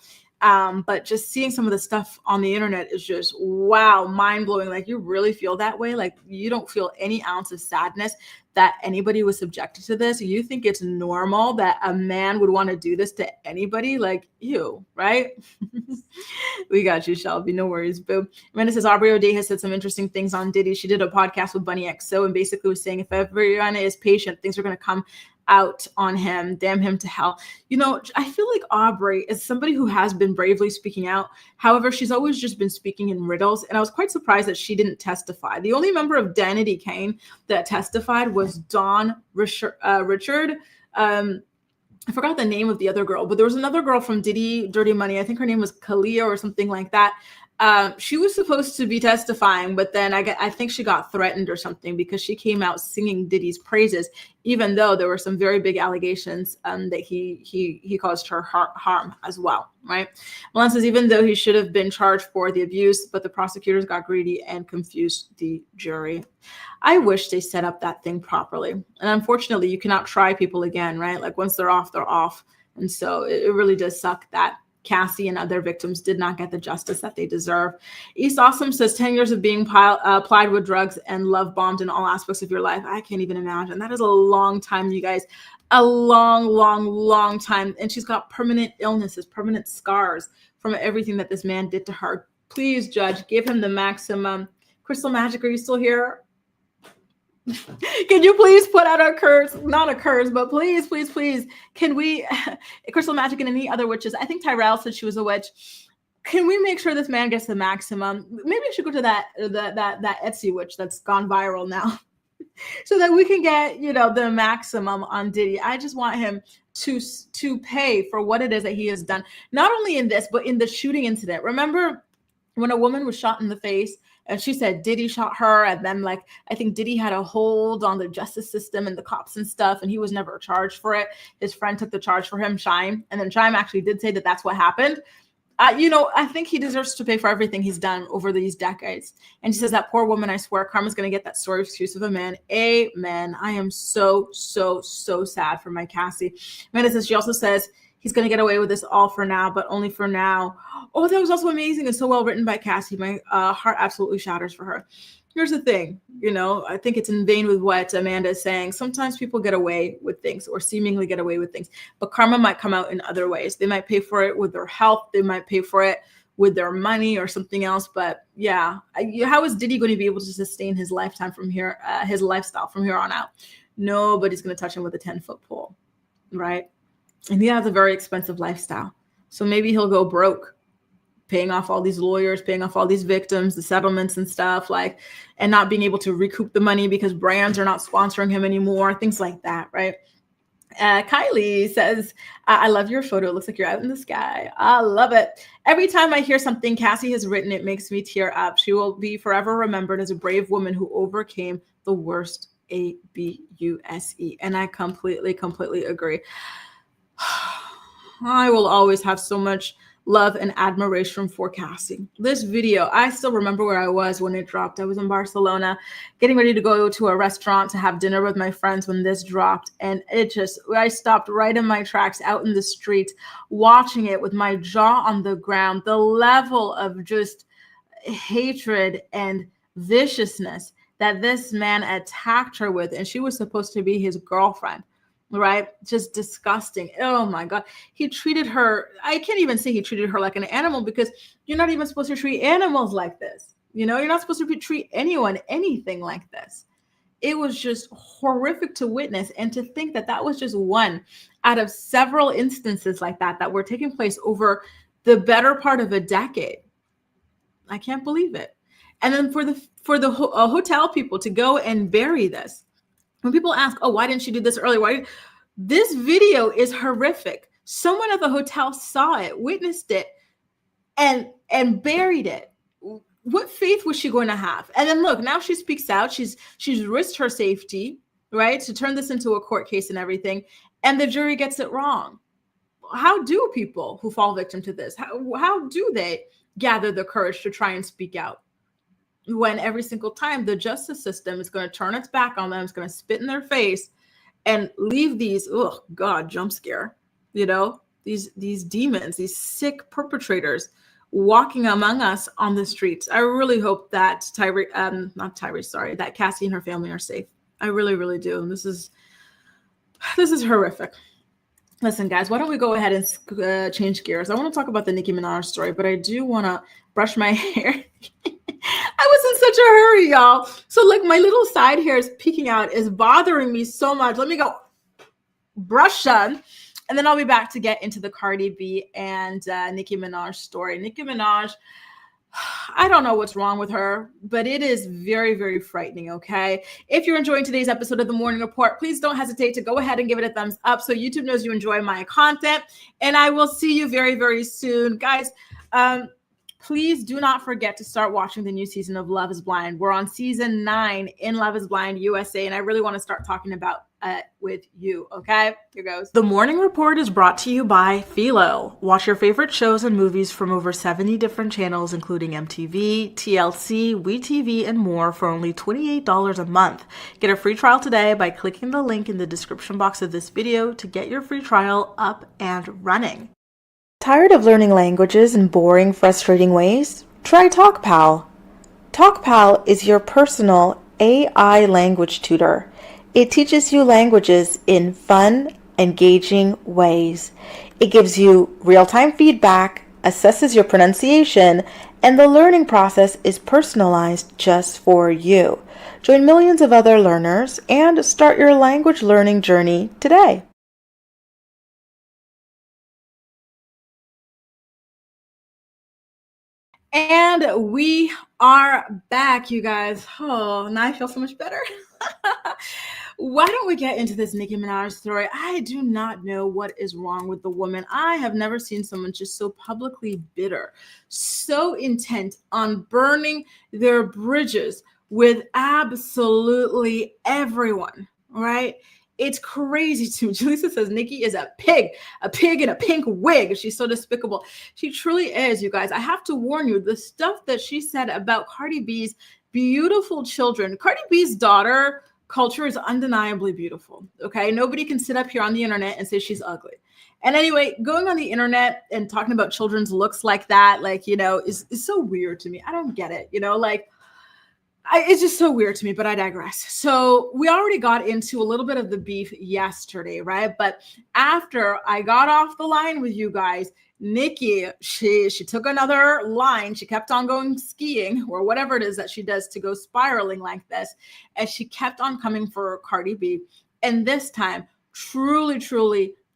But just seeing some of the stuff on the internet is just, wow, mind blowing. Like, you really feel that way. Like, you don't feel any ounce of sadness that anybody was subjected to this. You think it's normal that a man would want to do this to anybody? Like, you, right? We got you, Shelby. No worries, boo. Amanda says, Aubrey O'Day has said some interesting things on Diddy. She did a podcast with Bunny XO and basically was saying if everyone is patient, things are going to come out on him. Damn him to hell. You know, I feel like Aubrey is somebody who has been bravely speaking out. However, she's always just been speaking in riddles. And I was quite surprised that she didn't testify. The only member of Danity Kane that testified was Dawn Richard. I forgot the name of the other girl, but there was another girl from Diddy Dirty Money. I think her name was Kalia or something like that. She was supposed to be testifying, but then I think she got threatened or something because she came out singing Diddy's praises, even though there were some very big allegations that he caused her harm as well, right? Milan says, even though he should have been charged for the abuse, but the prosecutors got greedy and confused the jury. I wish they set up that thing properly. And unfortunately, you cannot try people again, right? Like, once they're off, they're off. And so it really does suck that Cassie and other victims did not get the justice that they deserve. East Awesome says 10 years of being plied with drugs and love bombed in all aspects of your life. I can't even imagine. That is a long time, you guys. A long, long, long time. And she's got permanent illnesses, permanent scars from everything that this man did to her. Please, judge, give him the maximum. Crystal Magic, are you still here? Can you please put out a curse? Not a curse, but please, please, please. Can we, Crystal Magic and any other witches? I think Tyrell said she was a witch. Can we make sure this man gets the maximum? Maybe I should go to that Etsy witch that's gone viral now, so that we can get, you know, the maximum on Diddy. I just want him to pay for what it is that he has done, not only in this, but in the shooting incident. Remember when a woman was shot in the face? And she said Diddy shot her. And then, like, I think Diddy had a hold on the justice system and the cops and stuff. And he was never charged for it. His friend took the charge for him, Shime. And then Shime actually did say that that's what happened. You know, I think he deserves to pay for everything he's done over these decades. And she says, that poor woman, I swear, karma's going to get that story excuse of a man. Amen. I am so, so, so sad for my Cassie. Amanda says, she also says, he's going to get away with this all for now, but only for now. Oh, that was also amazing and so well written by Cassie. My heart absolutely shatters for her. Here's the thing, you know, I think it's in vain with what Amanda is saying. Sometimes people get away with things or seemingly get away with things, but karma might come out in other ways. They might pay for it with their health. They might pay for it with their money or something else. But yeah, how is Diddy going to be able to sustain his lifetime from here, his lifestyle from here on out? Nobody's going to touch him with a 10-foot pole, right? And he has a very expensive lifestyle. So maybe he'll go broke, paying off all these lawyers, paying off all these victims, the settlements and stuff, like, and not being able to recoup the money because brands are not sponsoring him anymore, things like that, right? Kylie says, I love your photo. It looks like you're out in the sky. I love it. Every time I hear something Cassie has written, it makes me tear up. She will be forever remembered as a brave woman who overcame the worst, ABUSE. And I completely agree. I will always have so much love and admiration for Cassie. This video, I still remember where I was when it dropped. I was in Barcelona getting ready to go to a restaurant to have dinner with my friends when this dropped. And I stopped right in my tracks out in the street watching it with my jaw on the ground. The level of just hatred and viciousness that this man attacked her with, and she was supposed to be his girlfriend. Right? Just disgusting. Oh my God. He treated her, I can't even say he treated her like an animal, because you're not even supposed to treat animals like this. You know, you're not supposed to treat anyone, anything like this. It was just horrific to witness. And to think that that was just one out of several instances like that were taking place over the better part of a decade. I can't believe it. And then for the hotel people to go and bury this. When people ask, oh, why didn't she do this earlier? This video is horrific. Someone at the hotel saw it, witnessed it, and buried it. What faith was she going to have? And then look, now she speaks out. She's risked her safety, right, to turn this into a court case and everything. And the jury gets it wrong. How do people who fall victim to this, how do they gather the courage to try and speak out? When every single time the justice system is going to turn its back on them, it's going to spit in their face and leave these, oh God, jump scare, you know, these demons, these sick perpetrators walking among us on the streets. I really hope that that Cassie and her family are safe. I really do. And this is horrific. Listen, guys, why don't we go ahead and change gears? I want to talk about the Nicki Minaj story, but I do want to brush my hair. I was in such a hurry, y'all. So like my little side hair is peeking out, is bothering me so much. Let me go brush them, and then I'll be back to get into the Cardi B and Nicki Minaj story. Nicki Minaj, I don't know what's wrong with her, but it is very frightening, okay? If you're enjoying today's episode of The Morning Report, please don't hesitate to go ahead and give it a thumbs up so YouTube knows you enjoy my content. And I will see you very soon. Guys, please do not forget to start watching the new season of Love is Blind. We're on season 9 in Love is Blind USA, and I really want to start talking about it with you, okay? Here goes. The Morning Report is brought to you by Philo. Watch your favorite shows and movies from over 70 different channels, including MTV, TLC, WeTV, and more for only $28 a month. Get a free trial today by clicking the link in the description box of this video to get your free trial up and running. Tired of learning languages in boring, frustrating ways? Try TalkPal. TalkPal is your personal AI language tutor. It teaches you languages in fun, engaging ways. It gives you real-time feedback, assesses your pronunciation, and the learning process is personalized just for you. Join millions of other learners and start your language learning journey today. And we are back, you guys. Oh, now I feel so much better. Why don't we get into this Nicki Minaj story? I do not know what is wrong with the woman. I have never seen someone just so publicly bitter, so intent on burning their bridges with absolutely everyone, right? It's crazy to me. Julissa says Nicki is a pig in a pink wig. She's so despicable. She truly is, you guys. I have to warn you, the stuff that she said about Cardi B's beautiful children. Cardi B's daughter culture is undeniably beautiful, okay? Nobody can sit up here on the internet and say she's ugly. And anyway, going on the internet and talking about children's looks like that, like, you know, is so weird to me. I don't get it, you know, like, it's just so weird to me, but I digress. So we already got into a little bit of the beef yesterday, right? But after I got off the line with you guys, Nicki, she took another line. She kept on going skiing or whatever it is that she does to go spiraling like this. And she kept on coming for Cardi B. And this time, truly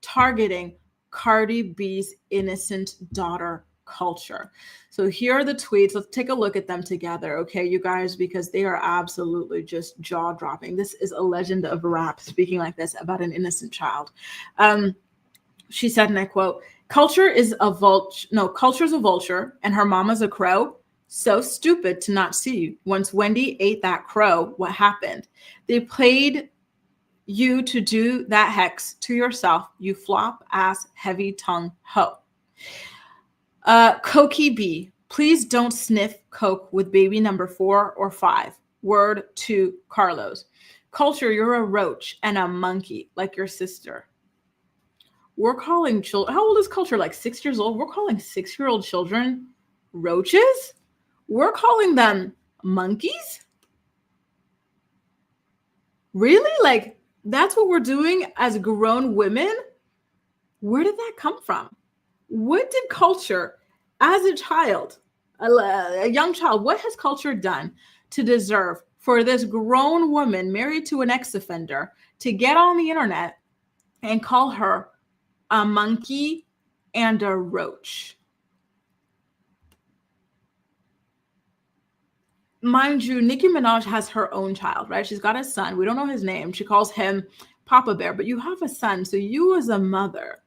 targeting Cardi B's innocent daughter culture. So here are the tweets. Let's take a look at them together, okay, you guys, because they are absolutely just jaw-dropping. This is a legend of rap speaking like this about an innocent child. She said, and I quote, culture's a vulture and her mama's a crow. So stupid to not see. Once Wendy ate that crow, what happened? They played you to do that hex to yourself, you flop ass heavy tongue hoe. Cokie B, please don't sniff coke with baby number 4 or 5. Word to Carlos. Culture, you're a roach and a monkey like your sister. We're calling children, how old is Culture? Like 6 years old? We're calling 6-year-old children roaches? We're calling them monkeys? Really? Like, that's what we're doing as grown women? Where did that come from? What did Culture, as a child, a young child, what has Culture done to deserve for this grown woman married to an ex-offender to get on the internet and call her a monkey and a roach? Mind you, Nicki Minaj has her own child, right? She's got a son. We don't know his name. She calls him Papa Bear, but you have a son. So you as a mother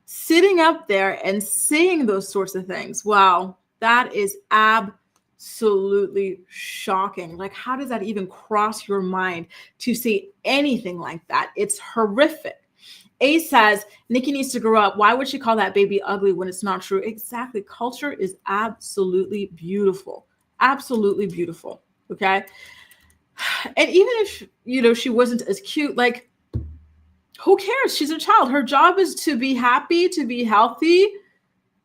sitting up there and saying those sorts of things. Wow, that is absolutely shocking. Like, how does that even cross your mind to say anything like that? It's horrific. A says, Nicki needs to grow up. Why would she call that baby ugly when it's not true? Exactly. Culture is absolutely beautiful. Absolutely beautiful. Okay. And even if, she wasn't as cute, like, who cares? She's a child. Her job is to be happy, to be healthy,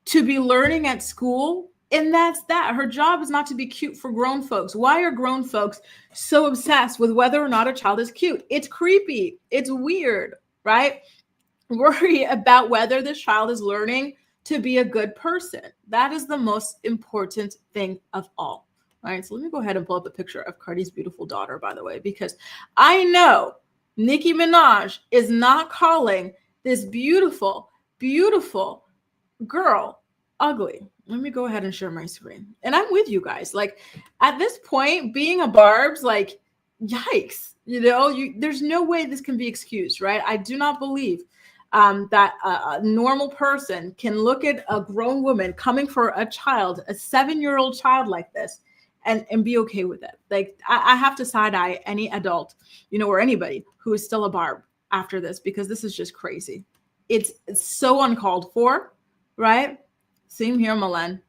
to be learning at school. And that's that. Her job is not to be cute for grown folks. Why are grown folks so obsessed with whether or not a child is cute? It's creepy. It's weird, right? Worry about whether this child is learning to be a good person. That is the most important thing of all. All right, so let me go ahead and pull up a picture of Cardi's beautiful daughter, by the way, because I know Nicki Minaj is not calling this beautiful, beautiful girl ugly. Let me go ahead and share my screen. And I'm with you guys. Like, at this point, being a Barb's, like, yikes. There's no way this can be excused, right? I do not believe that a normal person can look at a grown woman coming for a child, a 7-year-old child like this, and be okay with it. Like, I have to side eye any adult, or anybody who is still a Barb after this, because this is just crazy. It's so uncalled for, right? Same here, Milan.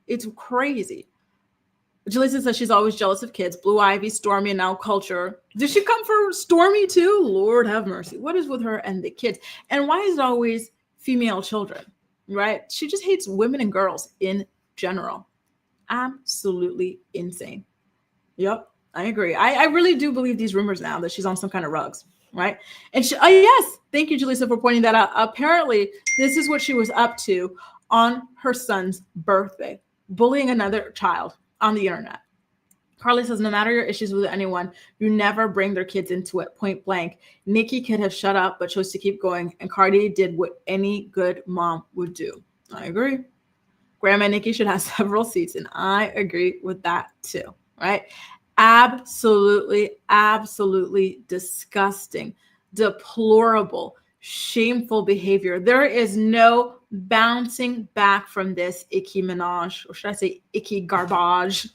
It's crazy. Jalisa says she's always jealous of kids. Blue Ivy, Stormy, and now Culture. Did she come for Stormy too? Lord have mercy. What is with her and the kids? And why is it always female children, right? She just hates women and girls in general. Absolutely insane. Yep, I agree. I really do believe these rumors now that she's on some kind of rugs, right? And yes, thank you, Jalisa, for pointing that out. Apparently, this is what she was up to on her son's birthday, bullying another child on the internet. Carly says, no matter your issues with anyone, you never bring their kids into it, point blank. Nicki could have shut up, but chose to keep going. And Cardi did what any good mom would do. I agree. Grandma Nicki should have several seats, and I agree with that too, right? Absolutely, absolutely disgusting, deplorable, shameful behavior. There is no bouncing back from this icky Minaj, or should I say icky garbage?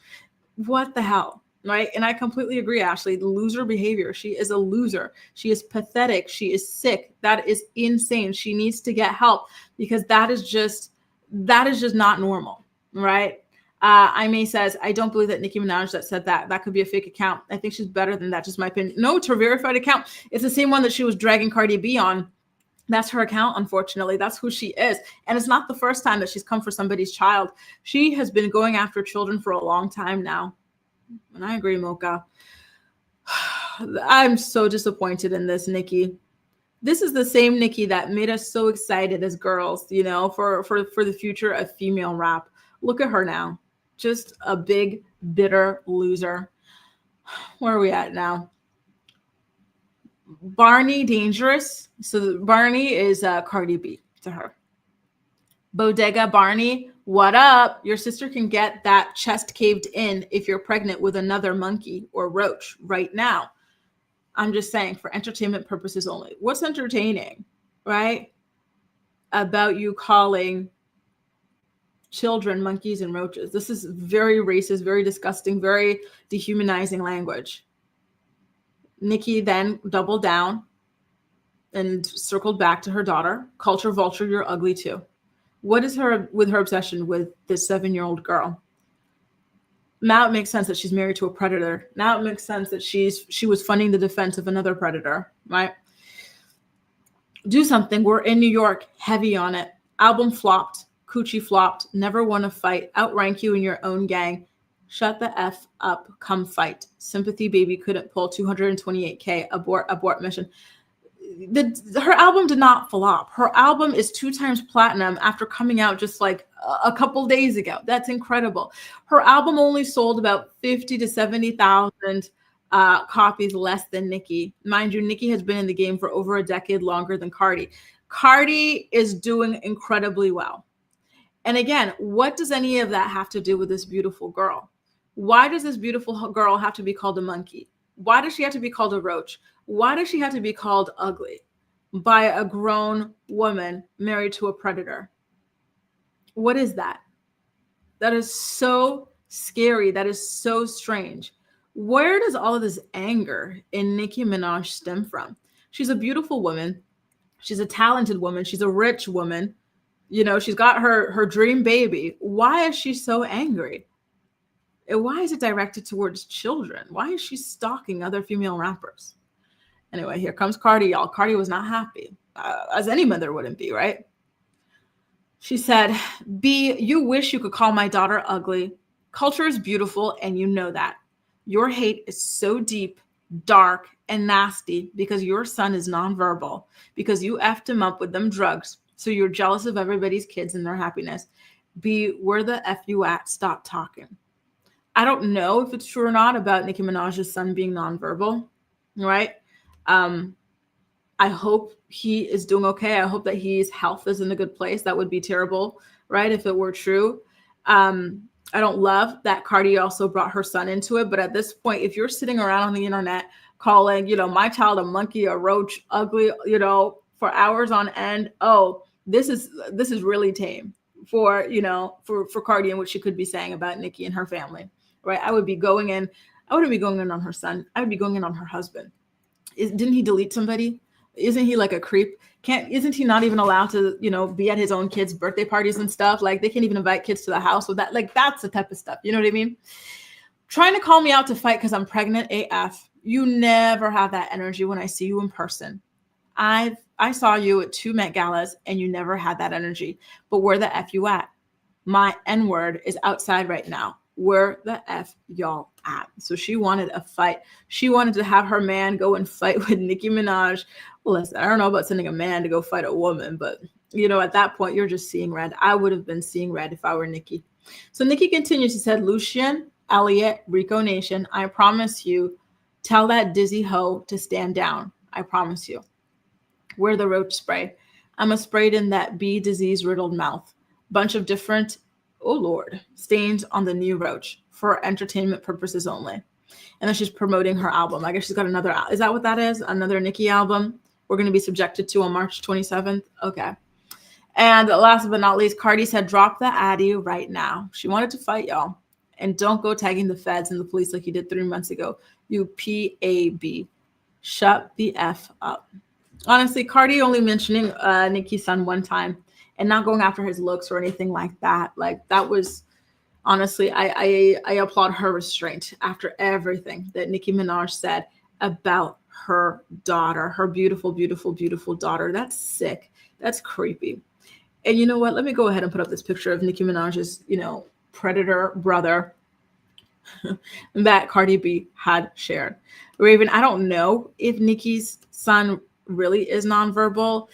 What the hell, right? And I completely agree, Ashley. Loser behavior. She is a loser. She is pathetic. She is sick. That is insane. She needs to get help, because that is just not normal, right? Ime says, I don't believe that Nicki Minaj that said that. That could be a fake account. I think she's better than that, just my opinion. No, it's her verified account. It's the same one that she was dragging Cardi B on. That's her account, unfortunately. That's who she is. And it's not the first time that she's come for somebody's child. She has been going after children for a long time now. And I agree, Mocha. I'm so disappointed in this, Nicki. This is the same Nicki that made us so excited as girls, for the future of female rap. Look at her now. Just a big, bitter loser. Where are we at now? Barney Dangerous. So Barney is Cardi B to her. Bodega Barney, what up? Your sister can get that chest caved in if you're pregnant with another monkey or roach right now. I'm just saying, for entertainment purposes only. What's entertaining, right? About you calling children monkeys and roaches. This is very racist, very disgusting, very dehumanizing language. Nicki then doubled down and circled back to her daughter. Culture vulture, you're ugly too. What is her with her obsession with this 7-year-old girl? Now it makes sense that she's married to a predator. Now it makes sense that she was funding the defense of another predator, right? Do something. We're in New York, heavy on it. Album flopped, coochie flopped, never won a fight, outrank you in your own gang. Shut the F up, come fight. Sympathy baby couldn't pull 228K, abort mission. Her album did not flop. Her album is 2 times platinum after coming out just like a couple days ago. That's incredible. Her album only sold about 50 to 70,000 copies less than Nicki. Mind you, Nicki has been in the game for over a decade longer than Cardi. Cardi is doing incredibly well. And again, what does any of that have to do with this beautiful girl? Why does this beautiful girl have to be called a monkey? Why does she have to be called a roach? Why does she have to be called ugly by a grown woman married to a predator? What is that? That is so scary. That is so strange. Where does all of this anger in Nicki Minaj stem from? She's a beautiful woman. She's a talented woman. She's a rich woman. You know, she's got her dream baby. Why is she so angry? And why is it directed towards children? Why is she stalking other female rappers? Anyway, here comes Cardi, y'all. Cardi was not happy, as any mother wouldn't be, right? She said, B, you wish you could call my daughter ugly. Culture is beautiful, and you know that. Your hate is so deep, dark, and nasty because your son is nonverbal, because you effed him up with them drugs, so you're jealous of everybody's kids and their happiness. B, where the F you at? Stop talking. I don't know if it's true or not about Nicki Minaj's son being nonverbal, right? I hope he is doing okay. I hope that his health is in a good place. That would be terrible, right? If it were true. I don't love that Cardi also brought her son into it. But at this point, if you're sitting around on the internet calling, you know, my child a monkey, a roach, ugly, you know, for hours on end, oh, this is really tame for, you know, for Cardi and what she could be saying about Nicki and her family, right? I wouldn't be going in on her son. I would be going in on her husband. Didn't he delete somebody? Isn't he like a creep? Isn't he not even allowed to, you know, be at his own kids' birthday parties and stuff? Like they can't even invite kids to the house with that. Like that's the type of stuff. You know what I mean? Trying to call me out to fight because I'm pregnant AF. You never have that energy when I see you in person. I saw you at 2 Met Galas and you never had that energy. But where the F you at? My N-word is outside right now. Where the F y'all at? So she wanted a fight. She wanted to have her man go and fight with Nicki Minaj. Listen, I don't know about sending a man to go fight a woman, but you know, at that point, you're just seeing red. I would have been seeing red if I were Nicki. So Nicki continues. She said, Lucian, Elliott, Rico Nation, I promise you, tell that dizzy hoe to stand down. I promise you. Wear the roach spray. I'm a sprayed in that bee disease riddled mouth. Bunch of different, oh Lord, stains on the new roach for entertainment purposes only. And then she's promoting her album. I guess she's got another, is that what that is? Another Nicki album we're going to be subjected to on March 27th. Okay. And last but not least, Cardi said, drop the Addy right now. She wanted to fight y'all. And don't go tagging the feds and the police like you did 3 months ago. You PAB. Shut the F up. Honestly, Cardi only mentioning Nicki's son one time and not going after his looks or anything like that. Like that was, honestly, I applaud her restraint after everything that Nicki Minaj said about her daughter, her beautiful, beautiful, beautiful daughter. That's sick. That's creepy. And you know what? Let me go ahead and put up this picture of Nicki Minaj's, you know, predator brother that Cardi B had shared. Raven, I don't know if Nicki's son really is nonverbal.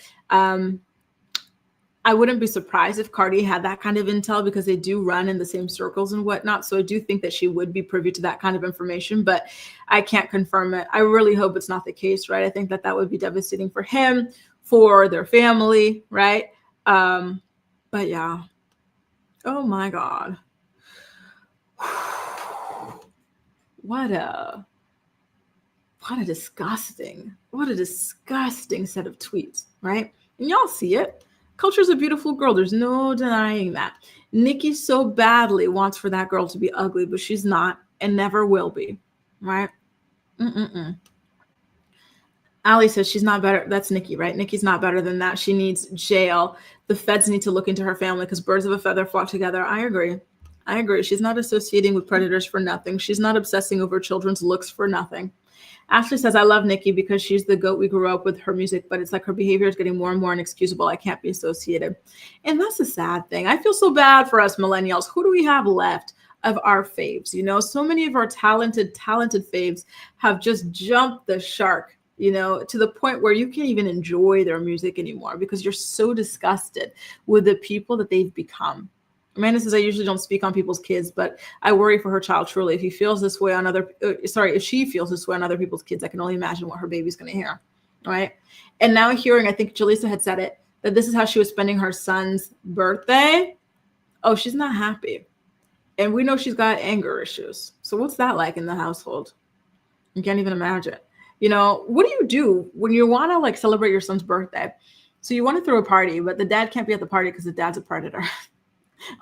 I wouldn't be surprised if Cardi had that kind of intel because they do run in the same circles and whatnot. So I do think that she would be privy to that kind of information, but I can't confirm it. I really hope it's not the case, right? I think that that would be devastating for him, for their family, right? But yeah. Oh my God. What a disgusting set of tweets, right? And y'all see it. Culture's a beautiful girl. There's no denying that. Nicki so badly wants for that girl to be ugly, but she's not and never will be, right? Ali says she's not better. That's Nicki, right? Nicki's not better than that. She needs jail. The feds need to look into her family because birds of a feather flock together. I agree. She's not associating with predators for nothing. She's not obsessing over children's looks for nothing. Ashley says, I love Nicki because she's the goat we grew up with her music, but it's like her behavior is getting more and more inexcusable. I can't be associated. And that's a sad thing. I feel so bad for us millennials. Who do we have left of our faves? You know, so many of our talented faves have just jumped the shark, you know, to the point where you can't even enjoy their music anymore because you're so disgusted with the people that they've become. Amanda says, I usually don't speak on people's kids, but I worry for her child truly. If he feels this way on if she feels this way on other people's kids, I can only imagine what her baby's going to hear, right? And now hearing, I think Jaleesa had said it, that this is how she was spending her son's birthday. Oh, she's not happy. And we know she's got anger issues. So what's that like in the household? You can't even imagine. You know, what do you do when you want to like celebrate your son's birthday? So you want to throw a party, but the dad can't be at the party because the dad's a predator.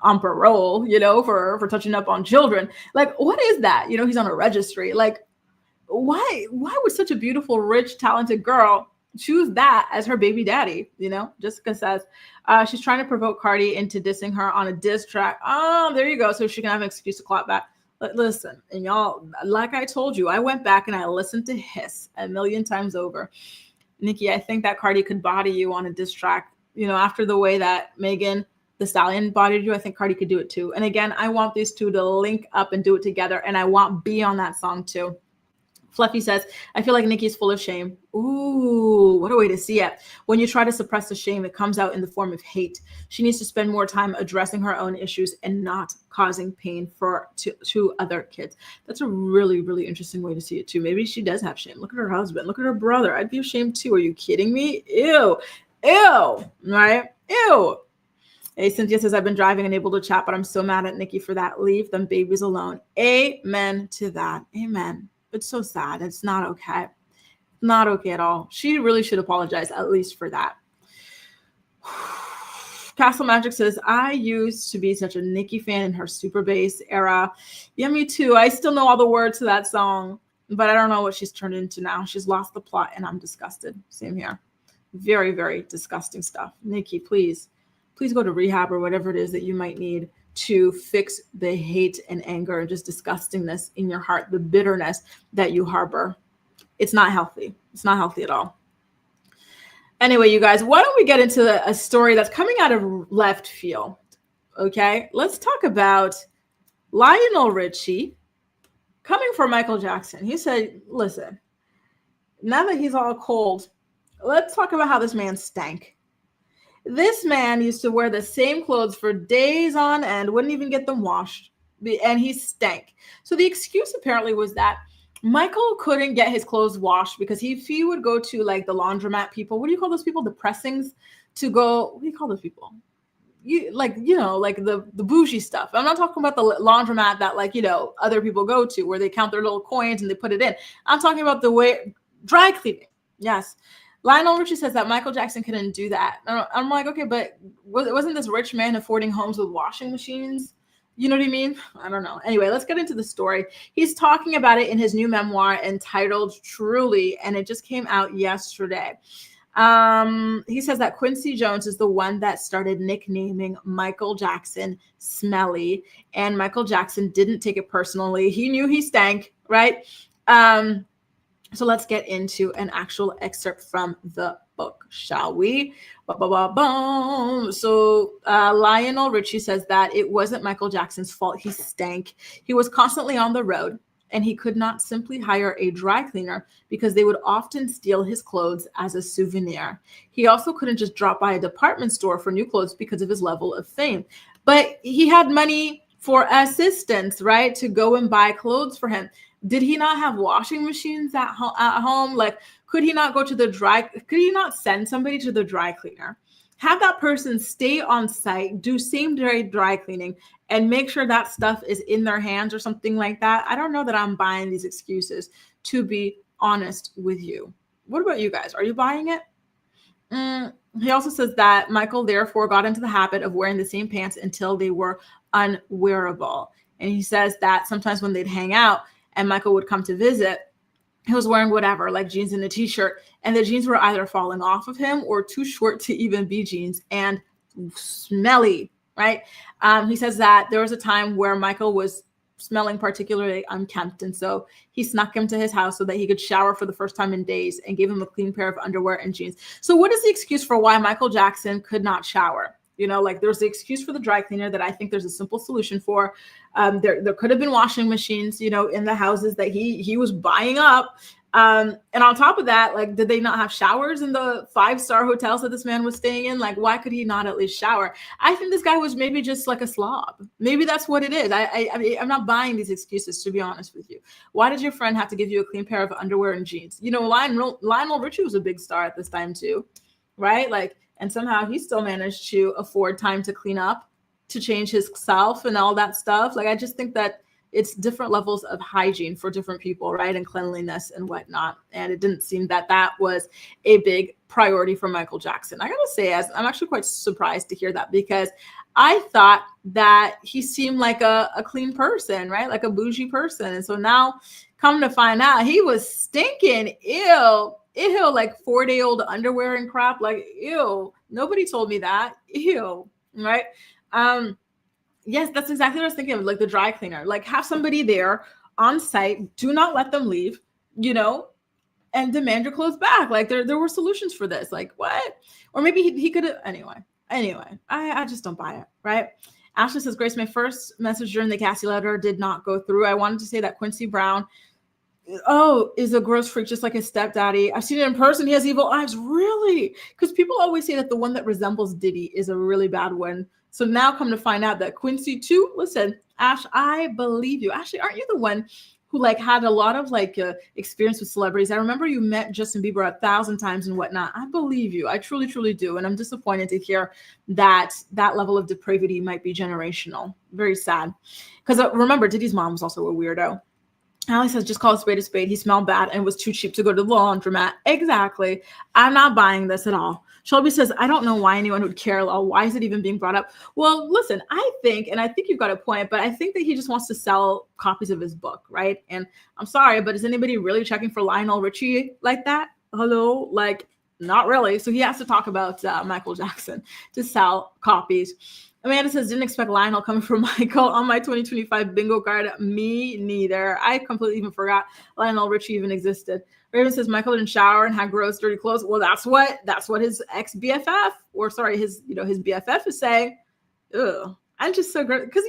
On parole, you know, for touching up on children. Like, what is that? You know, he's on a registry. Like, why would such a beautiful, rich, talented girl choose that as her baby daddy? You know, Jessica says she's trying to provoke Cardi into dissing her on a diss track. Oh, there you go. So she can have an excuse to clap back. But listen, and y'all, like I told you, I went back and I listened to Hiss a million times over. Nicki, I think that Cardi could body you on a diss track, you know, after the way that Megan Thee Stallion bodied you. I think Cardi could do it too. And again, I want these two to link up and do it together. And I want B on that song too. Fluffy says, I feel like Nicki's full of shame. Ooh, what a way to see it. When you try to suppress the shame, it comes out in the form of hate. She needs to spend more time addressing her own issues and not causing pain to other kids. That's a really, really interesting way to see it too. Maybe she does have shame. Look at her husband. Look at her brother. I'd be ashamed too. Are you kidding me? Ew. Right? Ew. Hey, Cynthia says, I've been driving and able to chat, but I'm so mad at Nicki for that. Leave them babies alone. Amen to that. Amen. It's so sad. It's not okay. Not okay at all. She really should apologize, at least for that. Castle Magic says, I used to be such a Nicki fan in her super bass era. Yeah, me too. I still know all the words to that song, but I don't know what she's turned into now. She's lost the plot and I'm disgusted. Same here. Very, very disgusting stuff. Nicki, please go to rehab or whatever it is that you might need to fix the hate and anger and just disgustingness in your heart, the bitterness that you harbor. It's not healthy. It's not healthy at all. Anyway, you guys, why don't we get into a story that's coming out of left field? Okay, let's talk about Lionel Richie coming for Michael Jackson. He said, listen, now that he's all cold, let's talk about how this man stank. This man used to wear the same clothes for days on end, wouldn't even get them washed, and he stank. So the excuse apparently was that Michael couldn't get his clothes washed because if he would go to like the laundromat people, what do you call those people? The pressings to go, what do you call those people? Like the bougie stuff. I'm not talking about the laundromat that like, you know, other people go to where they count their little coins and they put it in. I'm talking about the way dry cleaning. Yes. Lionel Richie says that Michael Jackson couldn't do that. I'm like, okay, but wasn't this rich man affording homes with washing machines? You know what I mean? I don't know. Anyway, let's get into the story. He's talking about it in his new memoir entitled Truly, and it just came out yesterday. He says that Quincy Jones is the one that started nicknaming Michael Jackson Smelly, and Michael Jackson didn't take it personally. He knew he stank, right? So let's get into an actual excerpt from the book, shall we? So Lionel Richie says that it wasn't Michael Jackson's fault. He stank. He was constantly on the road. and he could not simply hire a dry cleaner because they would often steal his clothes as a souvenir. He also couldn't just drop by a department store for new clothes because of his level of fame. But he had money for assistants, right, to go and buy clothes for him. Did he not have washing machines at home? Like, could he not go to the could he not send somebody to the dry cleaner? Have that person stay on site, do same day dry cleaning, and make sure that stuff is in their hands or something like that. I don't know that I'm buying these excuses, to be honest with you. What about you guys? Are you buying it? He also says that Michael therefore got into the habit of wearing the same pants until they were unwearable. And he says that sometimes when they'd hang out and Michael would come to visit, he was wearing whatever, like jeans and a t-shirt, and the jeans were either falling off of him or too short to even be jeans and smelly, right? He says that there was a time where Michael was smelling particularly unkempt, and so he snuck him to his house so that he could shower for the first time in days and gave him a clean pair of underwear and jeans. So what is the excuse for why Michael Jackson could not shower? You know, like there's the excuse for the dry cleaner that I think there's a simple solution for. There could have been washing machines, you know, in the houses that he was buying up. And on top of that, like, did they not have showers in the 5-star hotels that this man was staying in? Like, why could he not at least shower? I think this guy was maybe just like a slob. Maybe that's what it is. I'm not buying these excuses, to be honest with you. Why did your friend have to give you a clean pair of underwear and jeans? You know, Lionel Richie was a big star at this time too, right? Like, and somehow he still managed to afford time to clean up, to change himself and all that stuff. Like, I just think that it's different levels of hygiene for different people, right? And cleanliness and whatnot. And it didn't seem that that was a big priority for Michael Jackson. I gotta say, I'm actually quite surprised to hear that, because I thought that he seemed like a clean person, right? Like a bougie person. And so now come to find out he was stinking ew, like 4-day-old underwear and crap. Like, ew, nobody told me that. Ew, right? Yes, that's exactly what I was thinking of, like the dry cleaner. Like, have somebody there on site, do not let them leave, you know, and demand your clothes back. Like, there were solutions for this. Like, what? Or maybe he could have, anyway, I just don't buy it, right? Ashley says, Grace, my first message during the Cassie letter did not go through. I wanted to say that Quincy Brown, is a gross freak, just like his stepdaddy. I've seen it in person. He has evil eyes. Really? Because people always say that the one that resembles Diddy is a really bad one. So now come to find out that Quincy too. Listen, Ash, I believe you. Ashley, aren't you the one who like had a lot of like experience with celebrities? I remember you met Justin Bieber 1,000 times and whatnot. I believe you. I truly, truly do. And I'm disappointed to hear that that level of depravity might be generational. Very sad. Because remember, Diddy's mom was also a weirdo. Alex says, just call a spade a spade. He smelled bad and was too cheap to go to the laundromat. Exactly. I'm not buying this at all. Shelby says, I don't know why anyone would care. Why is it even being brought up? Well, listen, I think you've got a point, but I think that he just wants to sell copies of his book, right? And I'm sorry, but is anybody really checking for Lionel Richie like that? Hello? Like, not really. So he has to talk about Michael Jackson to sell copies. Amanda says, didn't expect Lionel coming from Michael on my 2025 bingo card. Me neither. I completely even forgot Lionel Richie even existed. Raven says, Michael didn't shower and had gross, dirty clothes. Well, that's what his ex-BFF, or sorry, his BFF is saying. Ugh. I'm just so great. Because,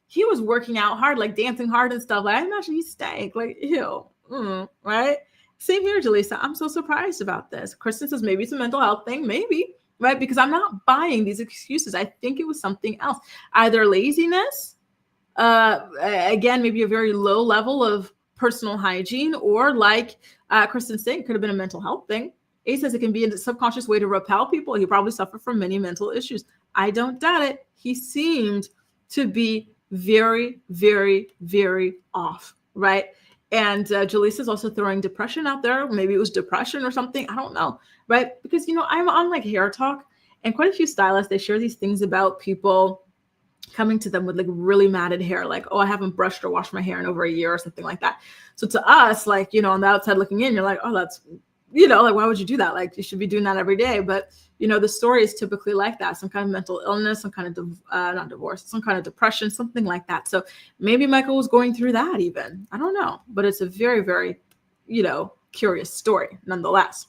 he was working out hard, like dancing hard and stuff. Like, I imagine he stank. Like, ew. Right? Same here, Jaleesa. I'm so surprised about this. Kristen says, maybe it's a mental health thing. Maybe. Right? Because I'm not buying these excuses. I think it was something else. Either laziness, again, maybe a very low level of personal hygiene, or like Kristen's saying, it could have been a mental health thing. A says it can be a subconscious way to repel people. He probably suffered from many mental issues. I don't doubt it. He seemed to be very, very, very off, right? And Jaleesa is also throwing depression out there. Maybe it was depression or something. I don't know, right? Because, I'm on like Hair Talk, and quite a few stylists, they share these things about people coming to them with like really matted hair. Like, oh, I haven't brushed or washed my hair in over a year or something like that. So to us, like, on the outside looking in, you're like, oh, that's, like, why would you do that? Like, you should be doing that every day. But, the story is typically like that. Some kind of mental illness, some kind of, not divorce, some kind of depression, something like that. So maybe Michael was going through that even. I don't know. But it's a very, very, curious story nonetheless.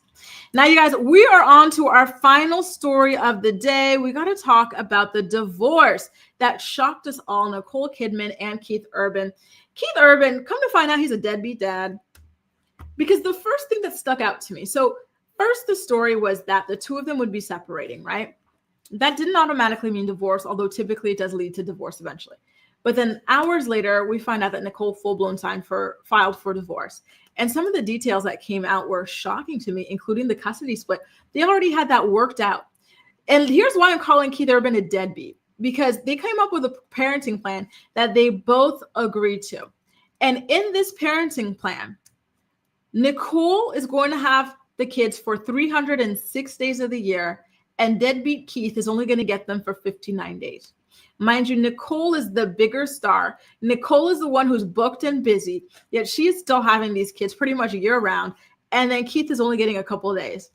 Now, you guys, we are on to our final story of the day. We got to talk about the divorce that shocked us all, Nicole Kidman and Keith Urban. Keith Urban, come to find out he's a deadbeat dad. Because the first thing that stuck out to me, so first the story was that the two of them would be separating, right? That didn't automatically mean divorce, although typically it does lead to divorce eventually. But then hours later, we find out that Nicole full-blown filed for divorce. And some of the details that came out were shocking to me, including the custody split. They already had that worked out. And here's why I'm calling Keith Urban a deadbeat, because they came up with a parenting plan that they both agreed to. And in this parenting plan, Nicole is going to have the kids for 306 days of the year, and deadbeat Keith is only going to get them for 59 days. Mind you, Nicole is the bigger star. Nicole is the one who's booked and busy, yet she is still having these kids pretty much year round. And then Keith is only getting a couple of days.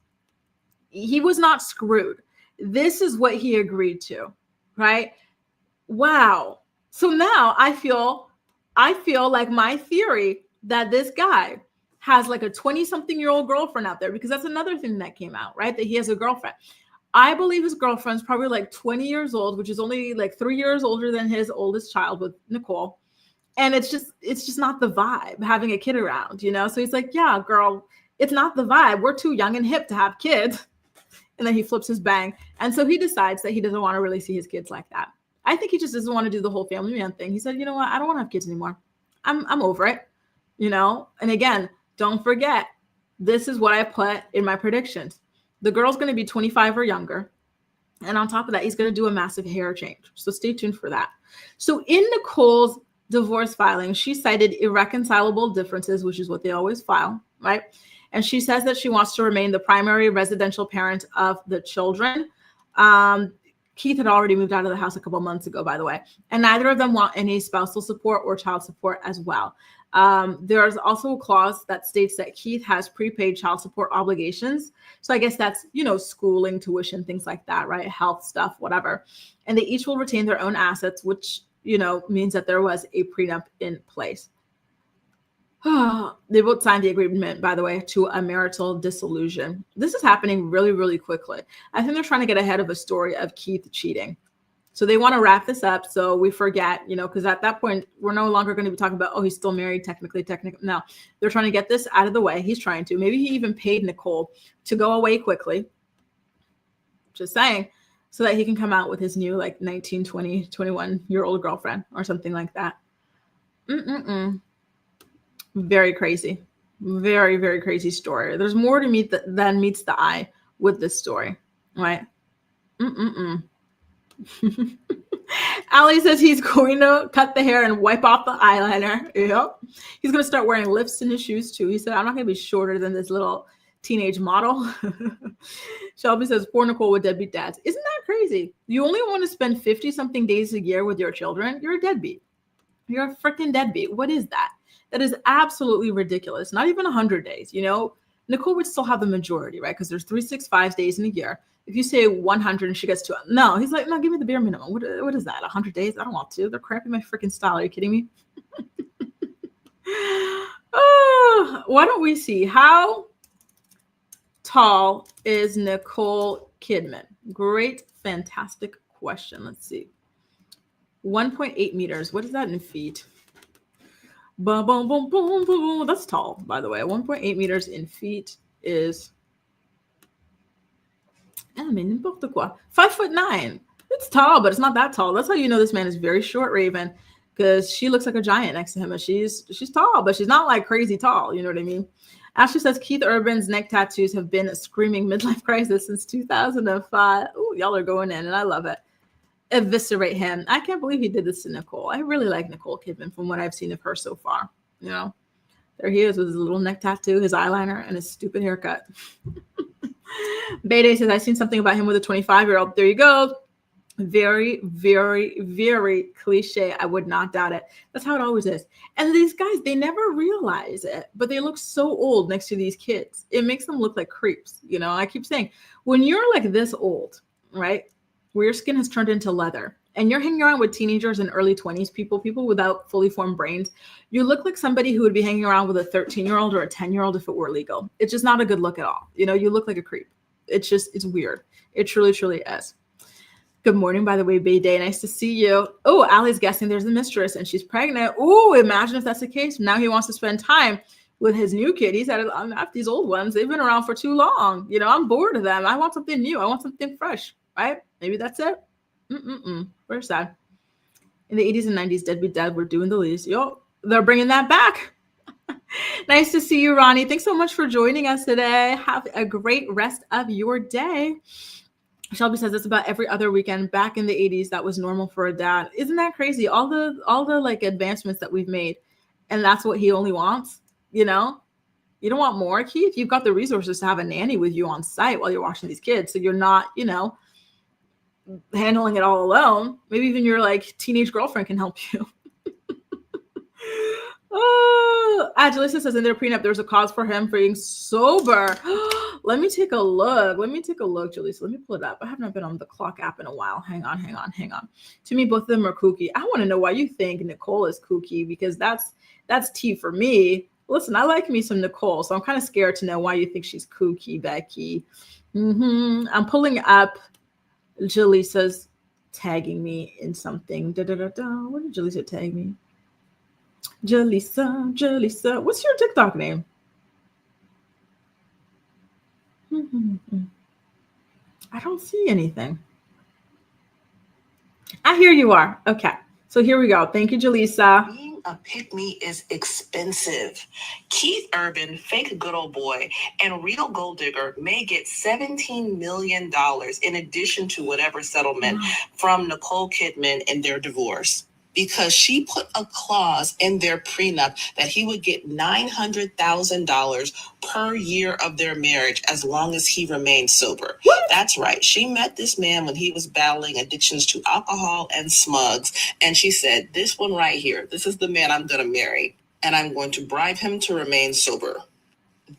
He was not screwed. This is what he agreed to, right? Wow. So now I feel like my theory that this guy has like a 20-something-year-old girlfriend out there, because that's another thing that came out, right? That he has a girlfriend. I believe his girlfriend's probably like 20 years old, which is only like 3 years older than his oldest child with Nicole. And it's just not the vibe having a kid around, you know? So he's like, yeah, girl, it's not the vibe. We're too young and hip to have kids. And then he flips his bang. And so he decides that he doesn't want to really see his kids like that. I think he just doesn't want to do the whole family man thing. He said, you know what? I don't want to have kids anymore. I'm over it, you know? And again, don't forget, this is what I put in my predictions. The girl's going to be 25 or younger. And on top of that, he's going to do a massive hair change. So stay tuned for that. So in Nicole's divorce filing, she cited irreconcilable differences, which is what they always file, right? And she says that she wants to remain the primary residential parent of the children. Keith had already moved out of the house a couple months ago, by the way. And neither of them want any spousal support or child support as well. There's also a clause that states that Keith has prepaid child support obligations. So I guess that's, you know, schooling, tuition, things like that, right? Health stuff, whatever. And they each will retain their own assets, which, you know, means that there was a prenup in place. They both signed the agreement, by the way, to a marital dissolution. This is happening really, really quickly. I think they're trying to get ahead of a story of Keith cheating. So they want to wrap this up so we forget, you know, because at that point, we're no longer going to be talking about, oh, he's still married, technically. No, they're trying to get this out of the way. He's trying to. Maybe he even paid Nicole to go away quickly. Just saying. So that he can come out with his new, like, 19, 20, 21-year-old girlfriend or something like that. Very crazy. Very, very crazy story. There's more to meet than meets the eye with this story, right? Ali says he's going to cut the hair and wipe off the eyeliner. Yep. He's going to start wearing lifts in his shoes too. He said, I'm not going to be shorter than this little teenage model. Shelby says, poor Nicole with deadbeat dads. Isn't that crazy? You only want to spend 50-something days a year with your children. You're a deadbeat. You're a freaking deadbeat. What is that? That is absolutely ridiculous. Not even 100 days. You know, Nicole would still have the majority, right? Because there's 365 days in a year. If you say 100 and she gets to, no, he's like, no, give me the bare minimum. What is that? 100 days? I don't want to. They're crapping my freaking style. Are you kidding me? Oh, why don't we see? How tall is Nicole Kidman? Great, fantastic question. Let's see. 1.8 meters. What is that in feet? Boom, boom, boom, boom, boom. That's tall, by the way. 1.8 meters in feet is 5'9". It's tall, but it's not that tall. That's how you know this man is very short, Raven, because she looks like a giant next to him. And she's tall, but she's not like crazy tall. You know what I mean? Ashley says Keith Urban's neck tattoos have been a screaming midlife crisis since 2005. Oh, y'all are going in, and I love it. Eviscerate him. I can't believe he did this to Nicole. I really like Nicole Kidman from what I've seen of her so far. You know, there he is with his little neck tattoo, his eyeliner, and his stupid haircut. Bayday says, I've seen something about him with a 25-year-old. There you go. Very, very, very cliche. I would not doubt it. That's how it always is. And these guys, they never realize it, but they look so old next to these kids. It makes them look like creeps. You know, I keep saying, when you're like this old, right, where your skin has turned into leather and you're hanging around with teenagers and early 20s people without fully formed brains, you look like somebody who would be hanging around with a 13-year-old or a 10-year-old if it were legal. It's just not a good look at all. You know, you look like a creep. It's weird. It truly, truly is. Good morning, by the way, Bay Day. Nice to see you. Oh, Allie's guessing there's the mistress and she's pregnant. Oh, imagine if that's the case. Now he wants to spend time with his new kid. He's had these old ones. They've been around for too long. You know, I'm bored of them. I want something new. I want something fresh, right? Maybe that's it. Very sad. In the 80s and 90s, Deadbeat Dad were doing the least. Yo, they're bringing that back. Nice to see you, Ronnie. Thanks so much for joining us today. Have a great rest of your day. Shelby says it's about every other weekend. Back in the 80s, that was normal for a dad. Isn't that crazy? All the like advancements that we've made, and that's what he only wants. You know, you don't want more, Keith. You've got the resources to have a nanny with you on site while you're watching these kids, so you're not, you know, handling it all alone. Maybe even your like teenage girlfriend can help you. Oh, Angelisa says in their prenup, there's a cause for him for being sober. Let me take a look. Julissa. Let me pull it up. I haven't been on the clock app in a while. Hang on. To me, both of them are kooky. I want to know why you think Nicole is kooky, because that's tea for me. Listen, I like me some Nicole, so I'm kind of scared to know why you think she's kooky, Becky. I'm pulling up Jaleesa's tagging me in something. What did Jaleesa tag me? Jalisa. What's your TikTok name? I don't see anything. Here you are. Okay. So here we go. Thank you, Jalisa. Being a pick-me is expensive. Keith Urban, fake good old boy, and real gold digger may get $17 million in addition to whatever settlement from Nicole Kidman in their divorce, because she put a clause in their prenup that he would get $900,000 per year of their marriage as long as he remained sober. What? That's right. She met this man when he was battling addictions to alcohol and smugs. And she said, this one right here, this is the man I'm going to marry. And I'm going to bribe him to remain sober.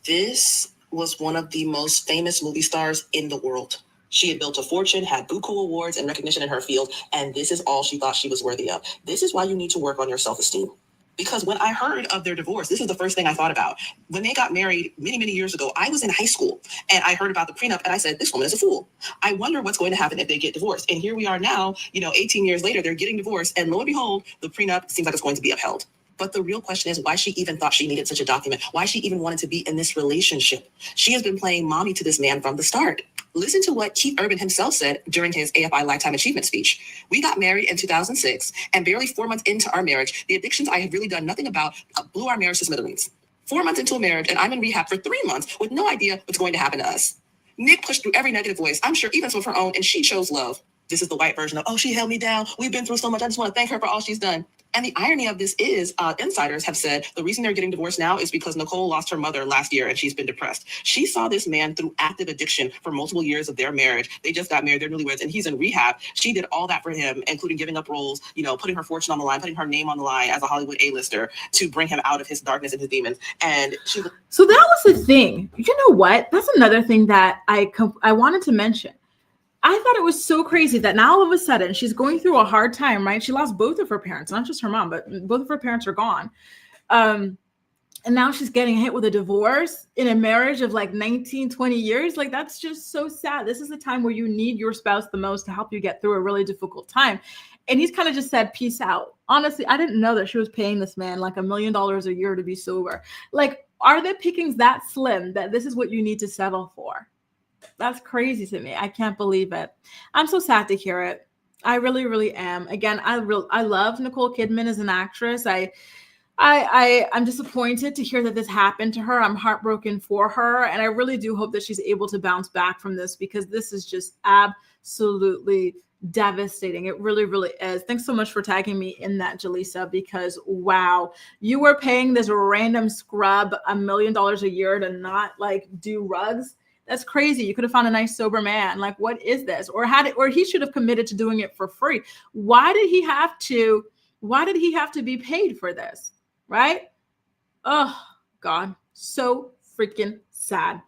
This was one of the most famous movie stars in the world. She had built a fortune, had buku awards and recognition in her field, and this is all she thought she was worthy of. This is why you need to work on your self-esteem. Because when I heard of their divorce, this is the first thing I thought about. When they got married many, many years ago, I was in high school, and I heard about the prenup, and I said, this woman is a fool. I wonder what's going to happen if they get divorced. And here we are now, 18 years later, they're getting divorced, and lo and behold, the prenup seems like it's going to be upheld. But the real question is why she even thought she needed such a document, why she even wanted to be in this relationship. She has been playing mommy to this man from the start. Listen to what Keith Urban himself said during his AFI Lifetime Achievement speech. We got married in 2006, and barely 4 months into our marriage, the addictions I had really done nothing about blew our marriage to smithereens. 4 months into a marriage, and I'm in rehab for 3 months with no idea what's going to happen to us. Nick pushed through every negative voice, I'm sure even some of her own, and she chose love. This is the white version of, oh, she held me down. We've been through so much. I just want to thank her for all she's done. And the irony of this is insiders have said the reason they're getting divorced now is because Nicole lost her mother last year and she's been depressed. She saw this man through active addiction for multiple years of their marriage. They just got married, they're newlyweds, and he's in rehab. She did all that for him, including giving up roles, putting her fortune on the line, putting her name on the line as a Hollywood A-lister to bring him out of his darkness and his demons. And so that was the thing. You know what? That's another thing that I wanted to mention. I thought it was so crazy that now all of a sudden she's going through a hard time, right? She lost both of her parents, not just her mom, but both of her parents are gone. And now she's getting hit with a divorce in a marriage of like 19, 20 years. Like, that's just so sad. This is the time where you need your spouse the most to help you get through a really difficult time. And he's kind of just said, peace out. Honestly, I didn't know that she was paying this man like $1 million a year to be sober. Like, are the pickings that slim that this is what you need to settle for? That's crazy to me. I can't believe it. I'm so sad to hear it. I really, really am. Again, I love Nicole Kidman as an actress. I'm disappointed to hear that this happened to her. I'm heartbroken for her. And I really do hope that she's able to bounce back from this, because this is just absolutely devastating. It really, really is. Thanks so much for tagging me in that, Jalisa, because wow, you were paying this random scrub $1 million a year to not like do rugs. That's crazy. You could have found a nice sober man. Like, what is this? Or he should have committed to doing it for free. Why did he have to be paid for this? Right? Oh God, so freaking sad.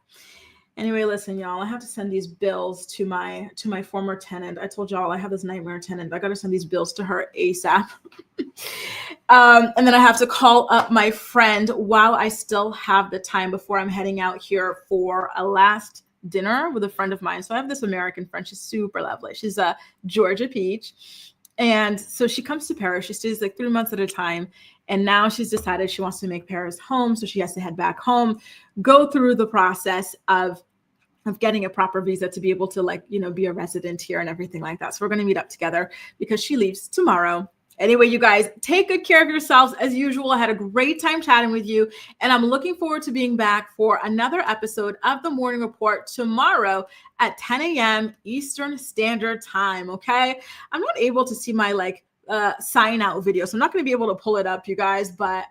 Anyway, listen, y'all, I have to send these bills to my former tenant. I told y'all I have this nightmare tenant. I got to send these bills to her ASAP. And then I have to call up my friend while I still have the time before I'm heading out here for a last dinner with a friend of mine. So I have this American friend. She's super lovely. She's a Georgia peach. And so she comes to Paris. She stays like 3 months at a time. And now she's decided she wants to make Paris home. So she has to head back home, go through the process of getting a proper visa to be able to, like, you know, be a resident here and everything like that. So we're going to meet up together because she leaves tomorrow. Anyway, you guys, take good care of yourselves. As usual, I had a great time chatting with you, and I'm looking forward to being back for another episode of The Morning Report tomorrow at 10 a.m. Eastern Standard Time, okay? I'm not able to see my, like, sign out video, so I'm not going to be able to pull it up, you guys, but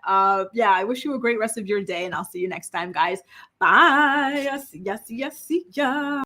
yeah, I wish you a great rest of your day, and I'll see you next time, guys. Bye. See ya.